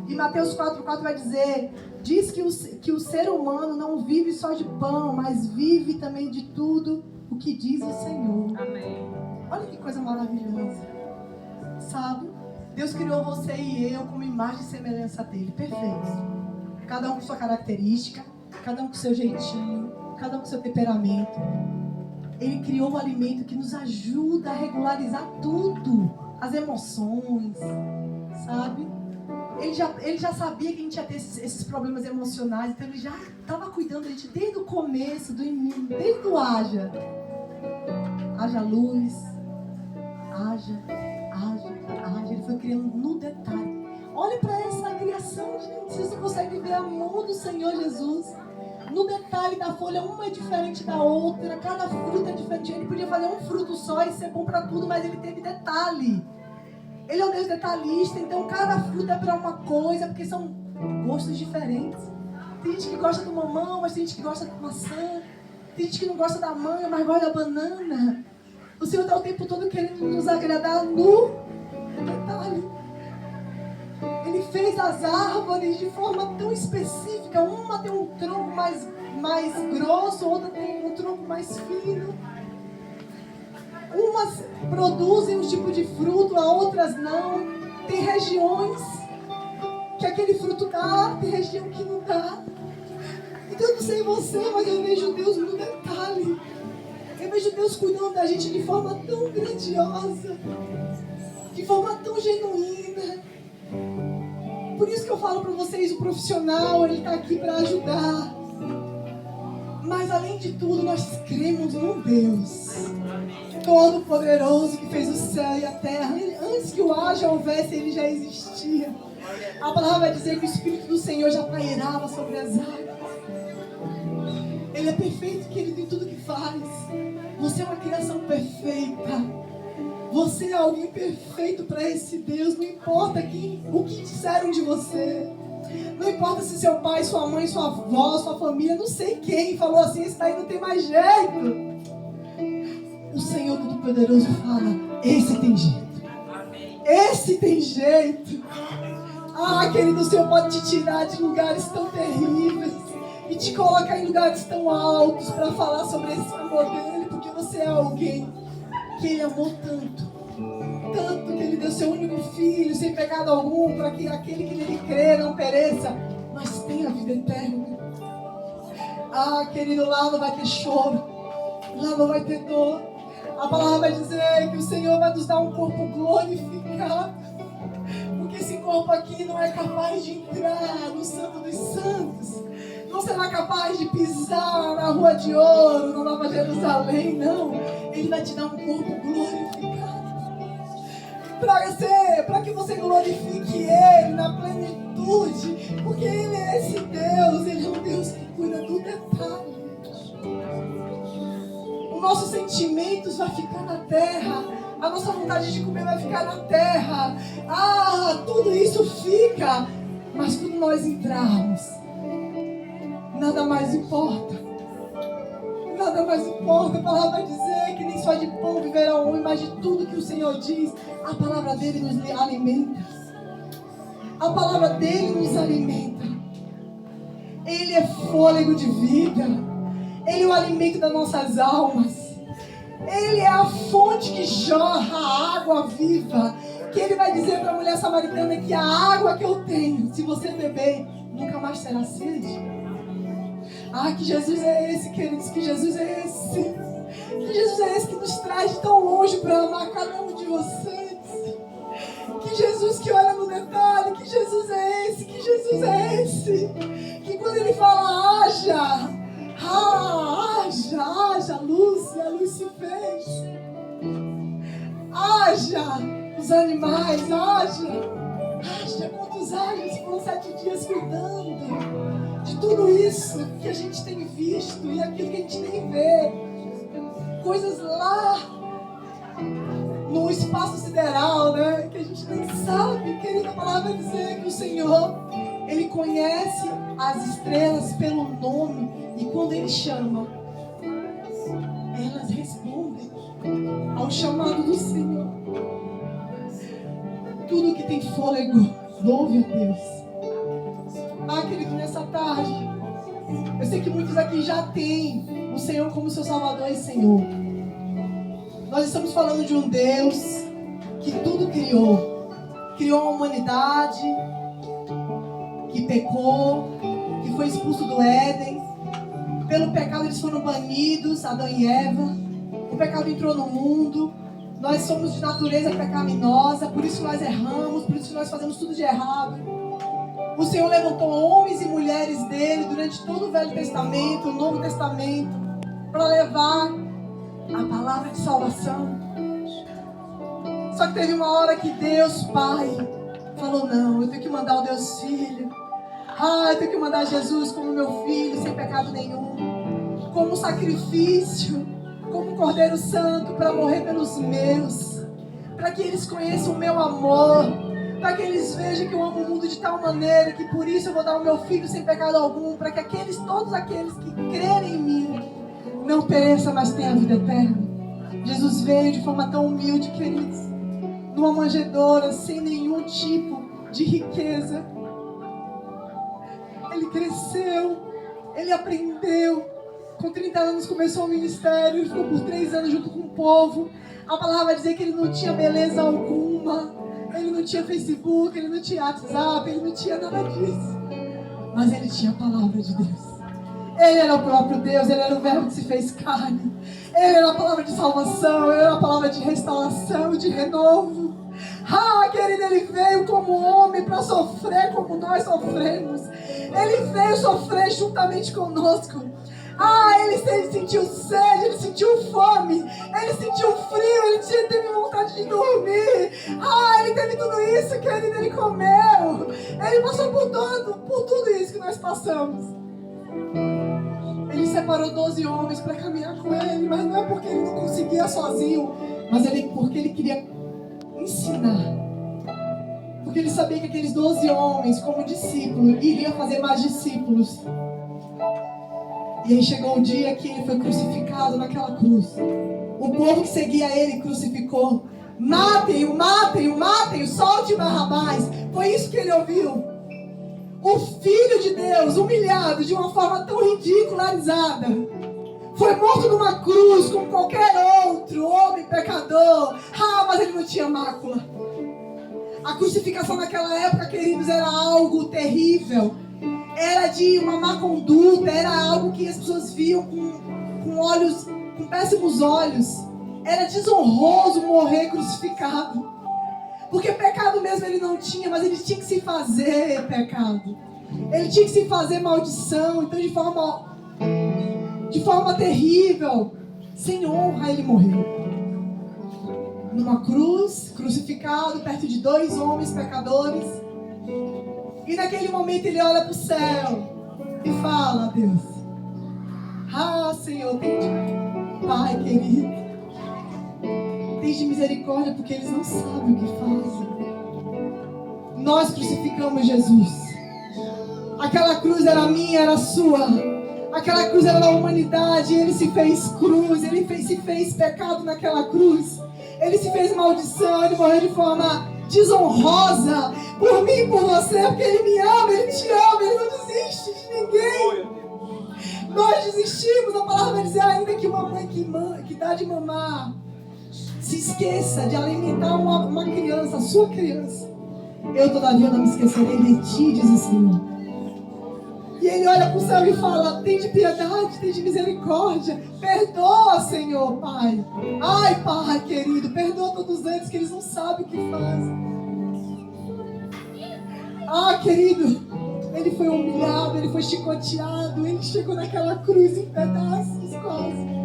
E Mateus 4,4 vai dizer, diz que o ser humano não vive só de pão, mas vive também de tudo o que diz o Senhor. Amém. Olha que coisa maravilhosa. Sabe? Deus criou você e eu como imagem e semelhança dele. Perfeitos. Cada um com sua característica, cada um com seu jeitinho, cada um com seu temperamento. Ele criou um alimento que nos ajuda a regularizar tudo. As emoções, sabe? Ele já sabia que a gente ia ter esses problemas emocionais, então ele já estava cuidando da gente desde o começo, desde o haja. Haja luz, haja. Ele foi criando no detalhe. Olha para essa criação, gente. Vocês não conseguem ver a mão do Senhor Jesus. No detalhe da folha, uma é diferente da outra, cada fruta é diferente. Ele podia fazer um fruto só e ser bom para tudo, mas ele teve detalhe. Ele é um Deus detalhista, então cada fruta é para uma coisa, porque são gostos diferentes. Tem gente que gosta do mamão, mas tem gente que gosta da maçã. Tem gente que não gosta da manga, mas gosta da banana. O Senhor está o tempo todo querendo nos agradar no detalhe. Ele fez as árvores de forma tão específica. Uma tem um tronco mais grosso, outra tem um tronco mais fino. Umas produzem um tipo de fruto, a outras não. Tem regiões que aquele fruto dá, tem região que não dá. Então eu não sei você, mas eu vejo Deus no detalhe. Eu vejo Deus cuidando da gente de forma tão grandiosa, de forma tão genuína. Por isso que eu falo para vocês, o profissional, ele está aqui para ajudar. Mas além de tudo, nós cremos num Deus Todo-Poderoso que fez o céu e a terra. Antes que o haja houvesse, ele já existia. A palavra vai dizer que o Espírito do Senhor já pairava sobre as águas. Ele é perfeito, querido, em tudo que faz. Você é uma criação perfeita. Você é alguém perfeito para esse Deus. Não importa o que disseram de você. Não importa se seu pai, sua mãe, sua avó, sua família, não sei quem falou assim, esse daí não tem mais jeito. O Senhor Todo-Poderoso fala, esse tem jeito. Esse tem jeito. Ah, querido, o Senhor pode te tirar de lugares tão terríveis e te colocar em lugares tão altos para falar sobre esse amor dele, porque você é alguém que ele amou tanto. Tanto que ele deu seu único filho, sem pecado algum, para que aquele que nele crê não pereça, mas tenha vida eterna. Ah, querido, lá não vai ter choro, lá não vai ter dor. A palavra vai dizer que o Senhor vai nos dar um corpo glorificado, porque esse corpo aqui não é capaz de entrar no Santo dos Santos, não será capaz de pisar na Rua de Ouro, na Nova Jerusalém, não. Ele vai te dar um corpo glorificado. Para que você glorifique Ele na plenitude, porque Ele é esse Deus, Ele é um Deus que cuida do detalhe. Os nossos sentimentos vão ficar na terra, a nossa vontade de comer vai ficar na terra. Ah, tudo isso fica, mas quando nós entrarmos, nada mais importa. Nada mais importa. A palavra vai dizer que nem só de pão viverá o homem, mas de tudo que o Senhor diz. A palavra dele nos alimenta. A palavra dele nos alimenta. Ele é fôlego de vida. Ele é o alimento das nossas almas. Ele é a fonte que jorra a água viva. Que ele vai dizer para a mulher samaritana que a água que eu tenho, se você beber, nunca mais terá sede. Ah, que Jesus é esse, queridos, que Jesus é esse. Que Jesus é esse que nos traz de tão longe para amar cada um de vocês. Que Jesus que olha no detalhe, que Jesus é esse, que Jesus é esse. Que quando ele fala, haja luz, e a luz se fez. Haja os animais, haja quantos hajam, foram 7 dias cuidando de tudo isso que a gente tem visto e aquilo que a gente nem vê. Coisas lá no espaço sideral, né? Que a gente nem sabe. Querida, a palavra vai dizer que o Senhor, Ele conhece as estrelas pelo nome e quando Ele chama, elas respondem ao chamado do Senhor. Tudo que tem fôlego, louve a Deus. Ah, querido, nessa tarde, eu sei que muitos aqui já têm o Senhor como seu Salvador e Senhor. Nós estamos falando de um Deus que tudo criou. Criou a humanidade, que pecou, que foi expulso do Éden. Pelo pecado eles foram banidos, Adão e Eva. O pecado entrou no mundo. Nós somos de natureza pecaminosa, por isso nós erramos, por isso nós fazemos tudo de errado. O Senhor levantou homens e mulheres dele durante todo o Velho Testamento, o Novo Testamento, para levar a palavra de salvação. Só que teve uma hora que Deus Pai falou, não, eu tenho que mandar o Deus Filho. Eu tenho que mandar Jesus como meu filho, sem pecado nenhum, como sacrifício, como um Cordeiro Santo para morrer pelos meus, para que eles conheçam o meu amor, para que eles vejam que eu amo o mundo de tal maneira que por isso eu vou dar o meu filho sem pecado algum, para que todos aqueles que crerem em mim não pereçam, mas tenham a vida eterna. Jesus veio de forma tão humilde, queridos, numa manjedoura, sem nenhum tipo de riqueza. Ele cresceu Ele aprendeu. Com 30 anos começou o ministério, ficou por 3 anos junto com o povo. A palavra vai dizer que ele não tinha beleza alguma, ele não tinha Facebook, ele não tinha WhatsApp, ele não tinha nada disso. Mas ele tinha a palavra de Deus. Ele era o próprio Deus, ele era o verbo que se fez carne. Ele era a palavra de salvação, ele era a palavra de restauração, de renovo. Querido, ele veio como homem para sofrer como nós sofremos. Ele veio sofrer juntamente conosco. Ele sentiu sede, ele sentiu fome, ele sentiu frio, ele teve vontade de dormir. Ele teve tudo isso, querido, ele comeu. Ele passou por tudo isso que nós passamos. Ele separou 12 homens para caminhar com ele, mas não é porque ele não conseguia sozinho, mas porque ele queria ensinar. Porque ele sabia que aqueles 12 homens, como discípulos, iriam fazer mais discípulos. E aí chegou o dia que ele foi crucificado naquela cruz. O povo que seguia ele crucificou. Matem-o, matem-o, matem-o, solte Barrabás. Foi isso que ele ouviu. O Filho de Deus, humilhado de uma forma tão ridicularizada, foi morto numa cruz como qualquer outro homem pecador. Mas ele não tinha mácula. A crucificação naquela época, queridos, era algo terrível. Era de uma má conduta, era algo que as pessoas viam com péssimos olhos. Era desonroso morrer crucificado. Porque pecado mesmo ele não tinha, mas ele tinha que se fazer pecado. Ele tinha que se fazer maldição. Então de forma terrível, sem honra, ele morreu. Numa cruz, crucificado, perto de 2 homens pecadores. E naquele momento ele olha para o céu e fala: Deus, Senhor, Pai querido, tem de misericórdia, porque eles não sabem o que fazem. Nós crucificamos Jesus. Aquela cruz era minha, era sua. Aquela cruz era da humanidade. Ele se fez cruz, ele se fez pecado naquela cruz. Ele se fez maldição, ele morreu de forma desonrosa por mim e por você, porque ele me ama, ele te ama, ele não desiste de ninguém. Nós desistimos. A palavra vai dizer ainda que uma mãe que dá de mamar se esqueça de alimentar uma criança, a sua criança. Eu todavia não me esquecerei de ti, diz o Senhor. E ele olha para o céu e fala: tem de piedade, tem de misericórdia. Perdoa, Senhor, Pai. Pai querido, perdoa todos eles, que eles não sabem o que fazem. Querido, ele foi humilhado, ele foi chicoteado, ele chegou naquela cruz em pedaços quase.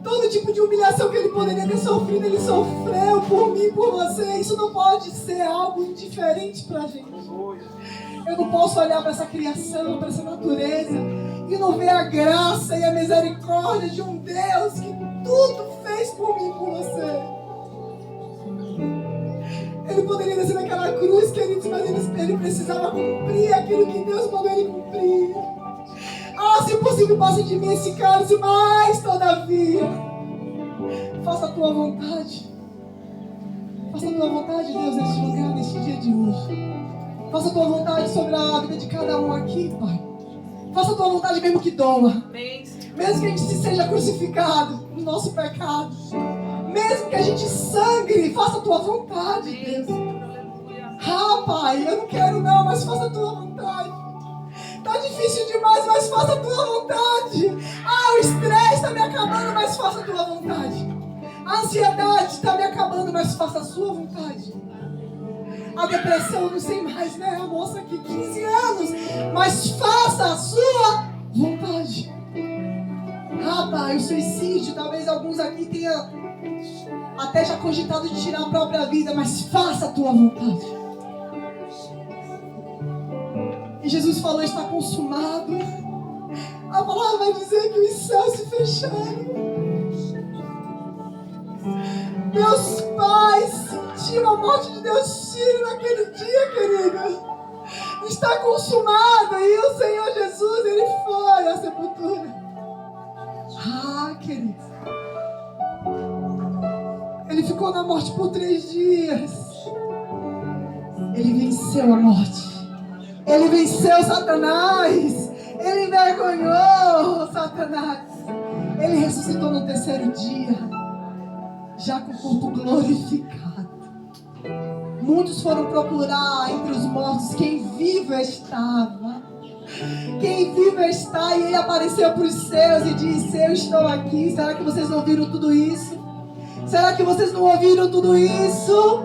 Todo tipo de humilhação que ele poderia ter sofrido, ele sofreu por mim, por você. Isso não pode ser algo indiferente pra gente. Eu não posso olhar para essa criação, para essa natureza e não ver a graça e a misericórdia de um Deus que tudo fez por mim, por você. Ele poderia descer naquela cruz, queridos, mas ele precisava cumprir aquilo que Deus mandou ele cumprir. Se possível, passe de mim esse cálice, mas todavia, faça a tua vontade. Faça a tua vontade, Deus, neste lugar, neste dia de hoje. Faça a tua vontade sobre a vida de cada um aqui, Pai. Faça a tua vontade mesmo que doa. Mesmo que a gente seja crucificado no nosso pecado. Mesmo que a gente sangre, faça a tua vontade, Deus. Pai, eu não quero não, mas faça a tua vontade. Tá difícil demais, mas faça a tua vontade. O estresse está me acabando, mas faça a tua vontade. A ansiedade está me acabando, mas faça a sua vontade. A depressão, não sei mais, né? A moça aqui, 15 anos, mas faça a sua vontade. Pai, o suicídio, talvez alguns aqui tenham até já cogitado de tirar a própria vida, mas faça a tua vontade. E Jesus falou: está consumado. A palavra vai dizer que os céus se fecharam. Meus pais sentiram a morte de Deus Filho naquele dia, querido. Está consumado. E o Senhor Jesus, ele foi à sepultura. Querido, ele ficou na morte por 3 dias. Ele venceu a morte. Ele venceu Satanás. Ele envergonhou Satanás. Ele ressuscitou no terceiro dia, já com o corpo glorificado. Muitos foram procurar entre os mortos quem vivo estava. Quem vivo está, e ele apareceu para os seus e disse: eu estou aqui. Será que vocês não viram tudo isso? Será que vocês não ouviram tudo isso?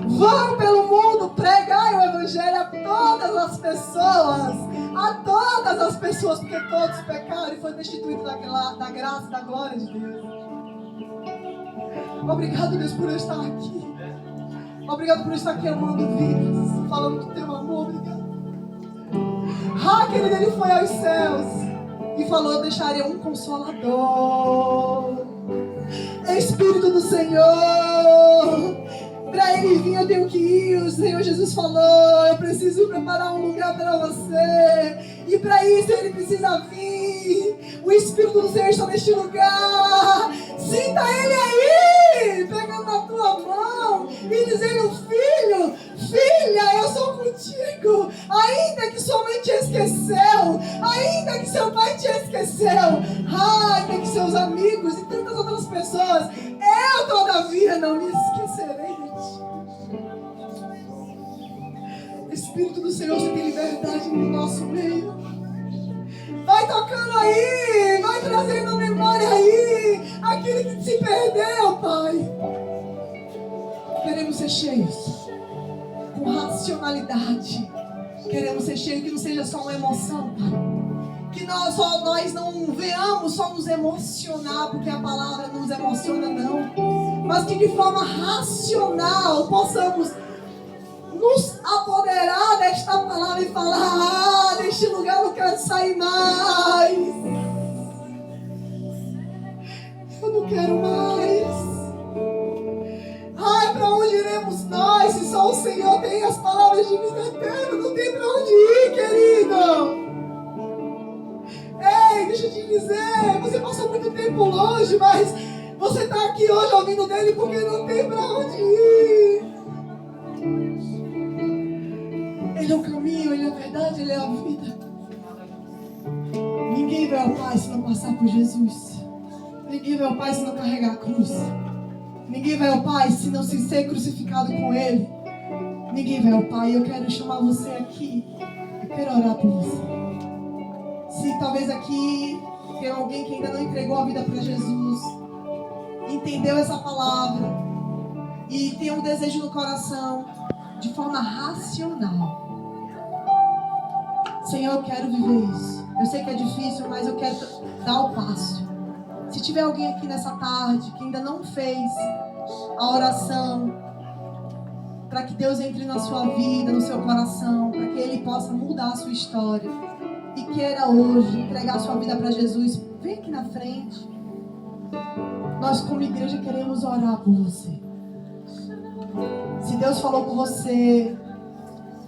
Vão pelo mundo pregar o evangelho a todas as pessoas. A todas as pessoas, porque todos pecaram e foram destituídos da graça e da glória de Deus. Obrigado, Deus, por eu estar aqui. Obrigado por eu estar aqui amando vidas, falando do teu amor. Obrigado. Querido, ele foi aos céus e falou: eu deixaria um consolador, Espírito do Senhor. Para ele vir eu tenho que ir. O Senhor Jesus falou: eu preciso preparar um lugar para você. E para isso ele precisa vir. O Espírito do Senhor está neste lugar. Sinta ele aí, pegando na tua mão e dizendo: filho, filha, eu sou contigo. Ainda que sua mãe te esqueceu, ainda que seu pai te esqueceu, ainda que seus amigos e tantas outras pessoas, eu todavia não me esquecerei de ti. Espírito do Senhor, você tem liberdade no nosso meio. Vai tocando aí, vai trazendo a memória aí, aquilo que se perdeu, Pai. Queremos ser cheios com racionalidade. Queremos ser cheios, que não seja só uma emoção, Pai. Que nós não venhamos só nos emocionar, porque a palavra não nos emociona, não. Mas que de forma racional possamos nos apoderar desta palavra e falar: deste lugar eu não quero sair mais. Eu não quero mais. Para onde iremos nós se só o Senhor tem as palavras de vida eterna? Não tem para onde ir, querido. Ei, deixa eu te dizer, você passou muito tempo longe, mas você está aqui hoje ouvindo dele porque não tem para onde ir. Ele é o caminho, ele é a verdade, ele é a vida. Ninguém vai ao Pai se não passar por Jesus. Ninguém vai ao Pai se não carregar a cruz. Ninguém vai ao Pai se não se ser crucificado com Ele. Ninguém vai ao Pai. Eu quero chamar você aqui. Eu quero orar por você. Se talvez aqui tem alguém que ainda não entregou a vida para Jesus, entendeu essa palavra e tem um desejo no coração de forma racional. Senhor, eu quero viver isso. Eu sei que é difícil, mas eu quero dar o passo. Se tiver alguém aqui nessa tarde que ainda não fez a oração para que Deus entre na sua vida, no seu coração, para que Ele possa mudar a sua história e queira hoje entregar a sua vida para Jesus, vem aqui na frente. Nós como igreja queremos orar por você. Se Deus falou com você,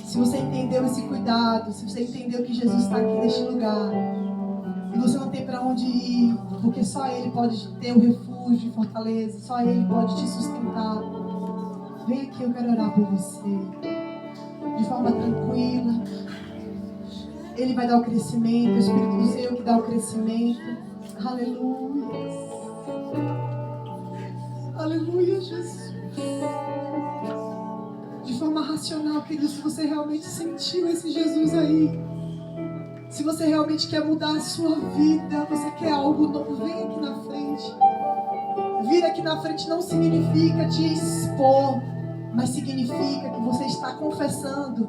se você entendeu esse cuidado, se você entendeu que Jesus está aqui neste lugar e você não tem para onde ir, porque só Ele pode ter o refúgio e fortaleza, só Ele pode te sustentar, vem aqui, eu quero orar por você de forma tranquila. Ele vai dar o crescimento, o Espírito do Senhor que dá o crescimento. Aleluia, aleluia, Jesus. De forma racional, querido, se você realmente sentiu esse Jesus aí, se você realmente quer mudar a sua vida, você quer algo novo, vem aqui na frente. Vir aqui na frente não significa te expor, mas significa que você está confessando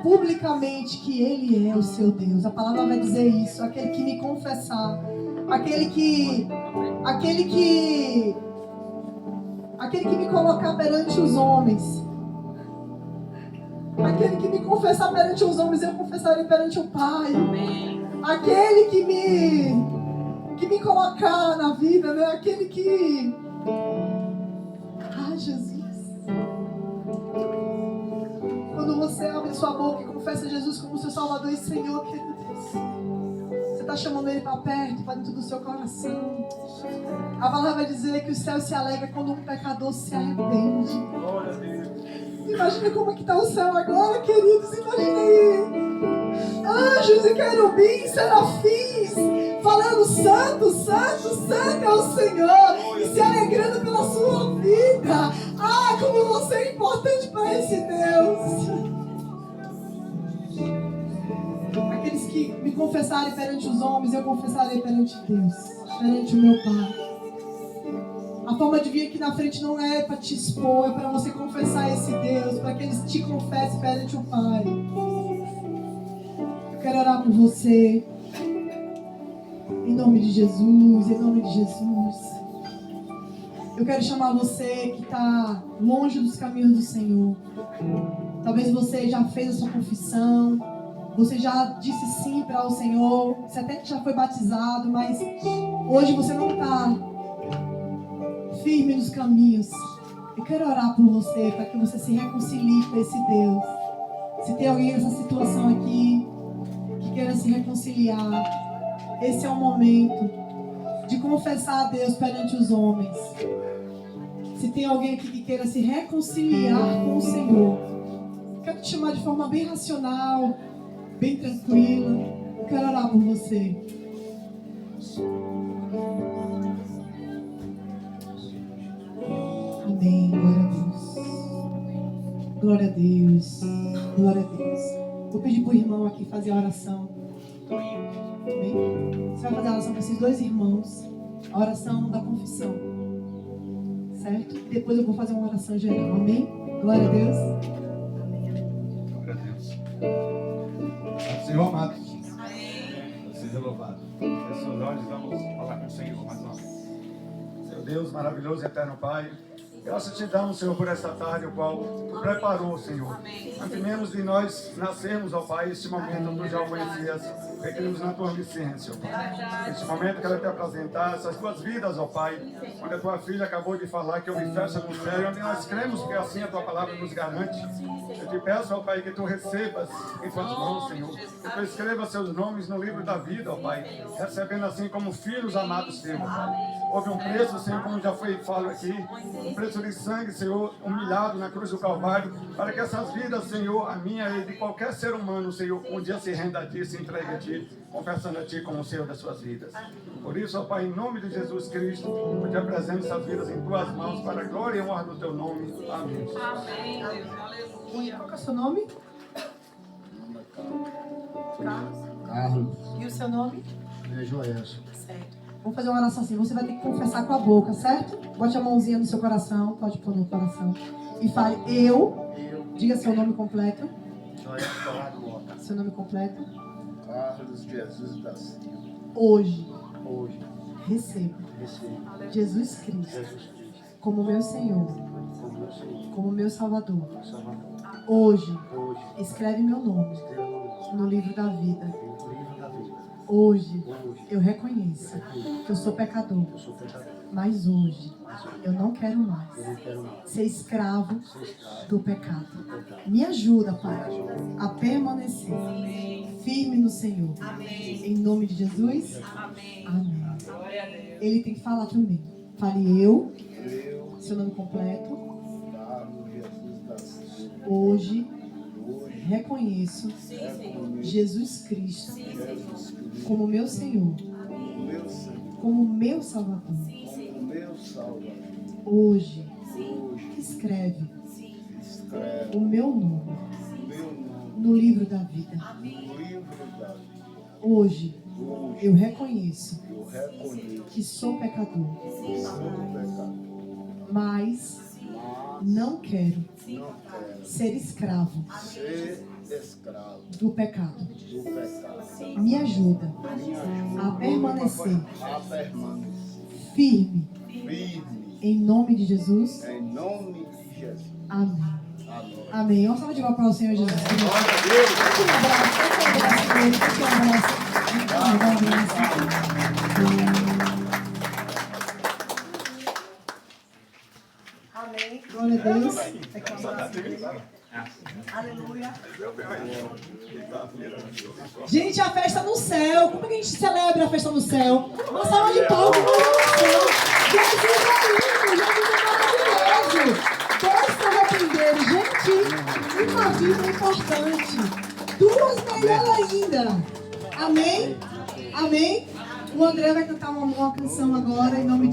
publicamente que Ele é o seu Deus. A palavra vai dizer isso: aquele que me confessar, aquele que me colocar perante os homens, aquele que me confessar perante os homens, eu confessarei perante o Pai. Amém. Aquele que me colocar na vida, né? Aquele que... Ai, Jesus. Quando você abre sua boca e confessa Jesus como seu Salvador e Senhor, querido Deus, você está chamando Ele para perto, para dentro do seu coração. A palavra vai dizer que o céu se alegra quando um pecador se arrepende. Glória a Deus. Imagina como é que está o céu agora, queridos. Imagina aí. Anjos anjos e querubins, serafins, falando santo, santo, santo é o Senhor, e se alegrando pela sua vida. Ah, como você é importante para esse Deus. Aqueles que me confessarem perante os homens, eu confessarei perante Deus, perante o meu Pai. A forma de vir aqui na frente não é para te expor, é para você confessar esse Deus, para que eles te confessem perante o Pai. Eu quero orar por você. Em nome de Jesus, em nome de Jesus. Eu quero chamar você que está longe dos caminhos do Senhor. Talvez você já fez a sua confissão, você já disse sim para o Senhor, você até já foi batizado, mas hoje você não está firme nos caminhos. Eu quero orar por você, para que você se reconcilie com esse Deus. Se tem alguém nessa situação aqui que queira se reconciliar, esse é o momento de confessar a Deus perante os homens. Se tem alguém aqui que queira se reconciliar com o Senhor, eu quero te chamar de forma bem racional, bem tranquila. Eu quero orar por você. Amém. Glória a Deus. Glória a Deus. Glória a Deus. Vou pedir para o irmão aqui fazer a oração. Amém? Você vai fazer a oração para esses dois irmãos. A oração da confissão. Certo? Depois eu vou fazer uma oração geral. Amém? Glória a Deus. Glória a Deus. Senhor amado. Seja louvado. Feche seus olhos, vamos falar com o Senhor mais uma vez. Seu Deus maravilhoso e eterno Pai, graças te damos, Senhor, por esta tarde, o qual tu preparou, Senhor. Antes mesmo de nós nascermos, ó Pai, este momento tu já o conhecias, requerimos na tua licença, ó Pai. Este momento quero te apresentar essas tuas vidas, ó Pai, onde a tua filha acabou de falar que eu me fecho no céu, e onde nós cremos que assim a tua palavra nos garante. Eu te peço, ó Pai, que tu recebas em tuas mãos, Senhor, que tu escreva seus nomes no livro da vida, ó Pai, recebendo assim como filhos amados teus, ó Pai. Houve um preço, Senhor, como já foi falado aqui, um preço de sangue, Senhor, humilhado na cruz do Calvário, para que essas vidas, Senhor, a minha e de qualquer ser humano, Senhor, um dia se renda a Ti, se entregue a Ti, confessando a Ti como o Senhor das suas vidas. Por isso, ó Pai, em nome de Jesus Cristo, eu te apresento essas vidas em Tuas mãos, para a glória e honra do Teu nome. Amém. Amém, Deus. Aleluia. Qual que é o seu nome? Carlos, E o seu nome? é Joelson. Certo. Vamos fazer uma oração assim. Você vai ter que confessar com a boca, certo? Bote a mãozinha no seu coração. Pode pôr no coração. E fale, eu. Diga seu nome completo. Joelson Colado Mota. Seu nome completo. Carlos Jesus da Silva. Hoje, Hoje, recebo recebo Jesus Cristo Jesus Cristo como meu Senhor, como meu Senhor, como meu Salvador. Salvador. Hoje, Hoje, escreve meu nome Deus, no livro da vida. no livro da vida. Hoje, Hoje, eu reconheço que eu sou pecador. eu sou pecador. Mas hoje, eu não quero Eu mais não quero mais ser escravo ser escravo do pecado. do pecado. Me ajuda, Pai, a permanecer firme no Senhor. Em nome de Jesus. Amém. Amém. Glória a Deus. Ele tem que falar também. Fale eu, Eu, seu nome completo. Carlos Jesus da Silva. Hoje, Hoje, reconheço reconheço Jesus Cristo Jesus Cristo como meu Senhor, como meu Senhor, como meu Salvador. como meu Salvador. Hoje, Hoje, escreve escreve o meu nome o meu nome no livro da vida. no livro da vida. Hoje, Hoje, eu reconheço eu reconheço que sou pecador, que sou pecador, mas mas não quero não quero ser escravo ser escravo do pecado. do pecado. Me ajuda Me ajuda a permanecer a permanecer firme. firme Em nome de Jesus. em nome de Jesus. Amém. Amém. Amém. Uma salva de palmas para o Senhor Jesus. Glória a Deus. Um abraço dele, um abraço. Amém. Glória a Deus. Aleluia. Gente, a festa no céu. Como é que a gente celebra a festa no céu? Uma salva de palmas no céu. Jesus é lindo, Jesus é maravilhoso. Todos estão arrependeram. Gente, uma vida importante. Duas melhores ainda. Amém? Amém? O André vai cantar uma canção agora, em nome de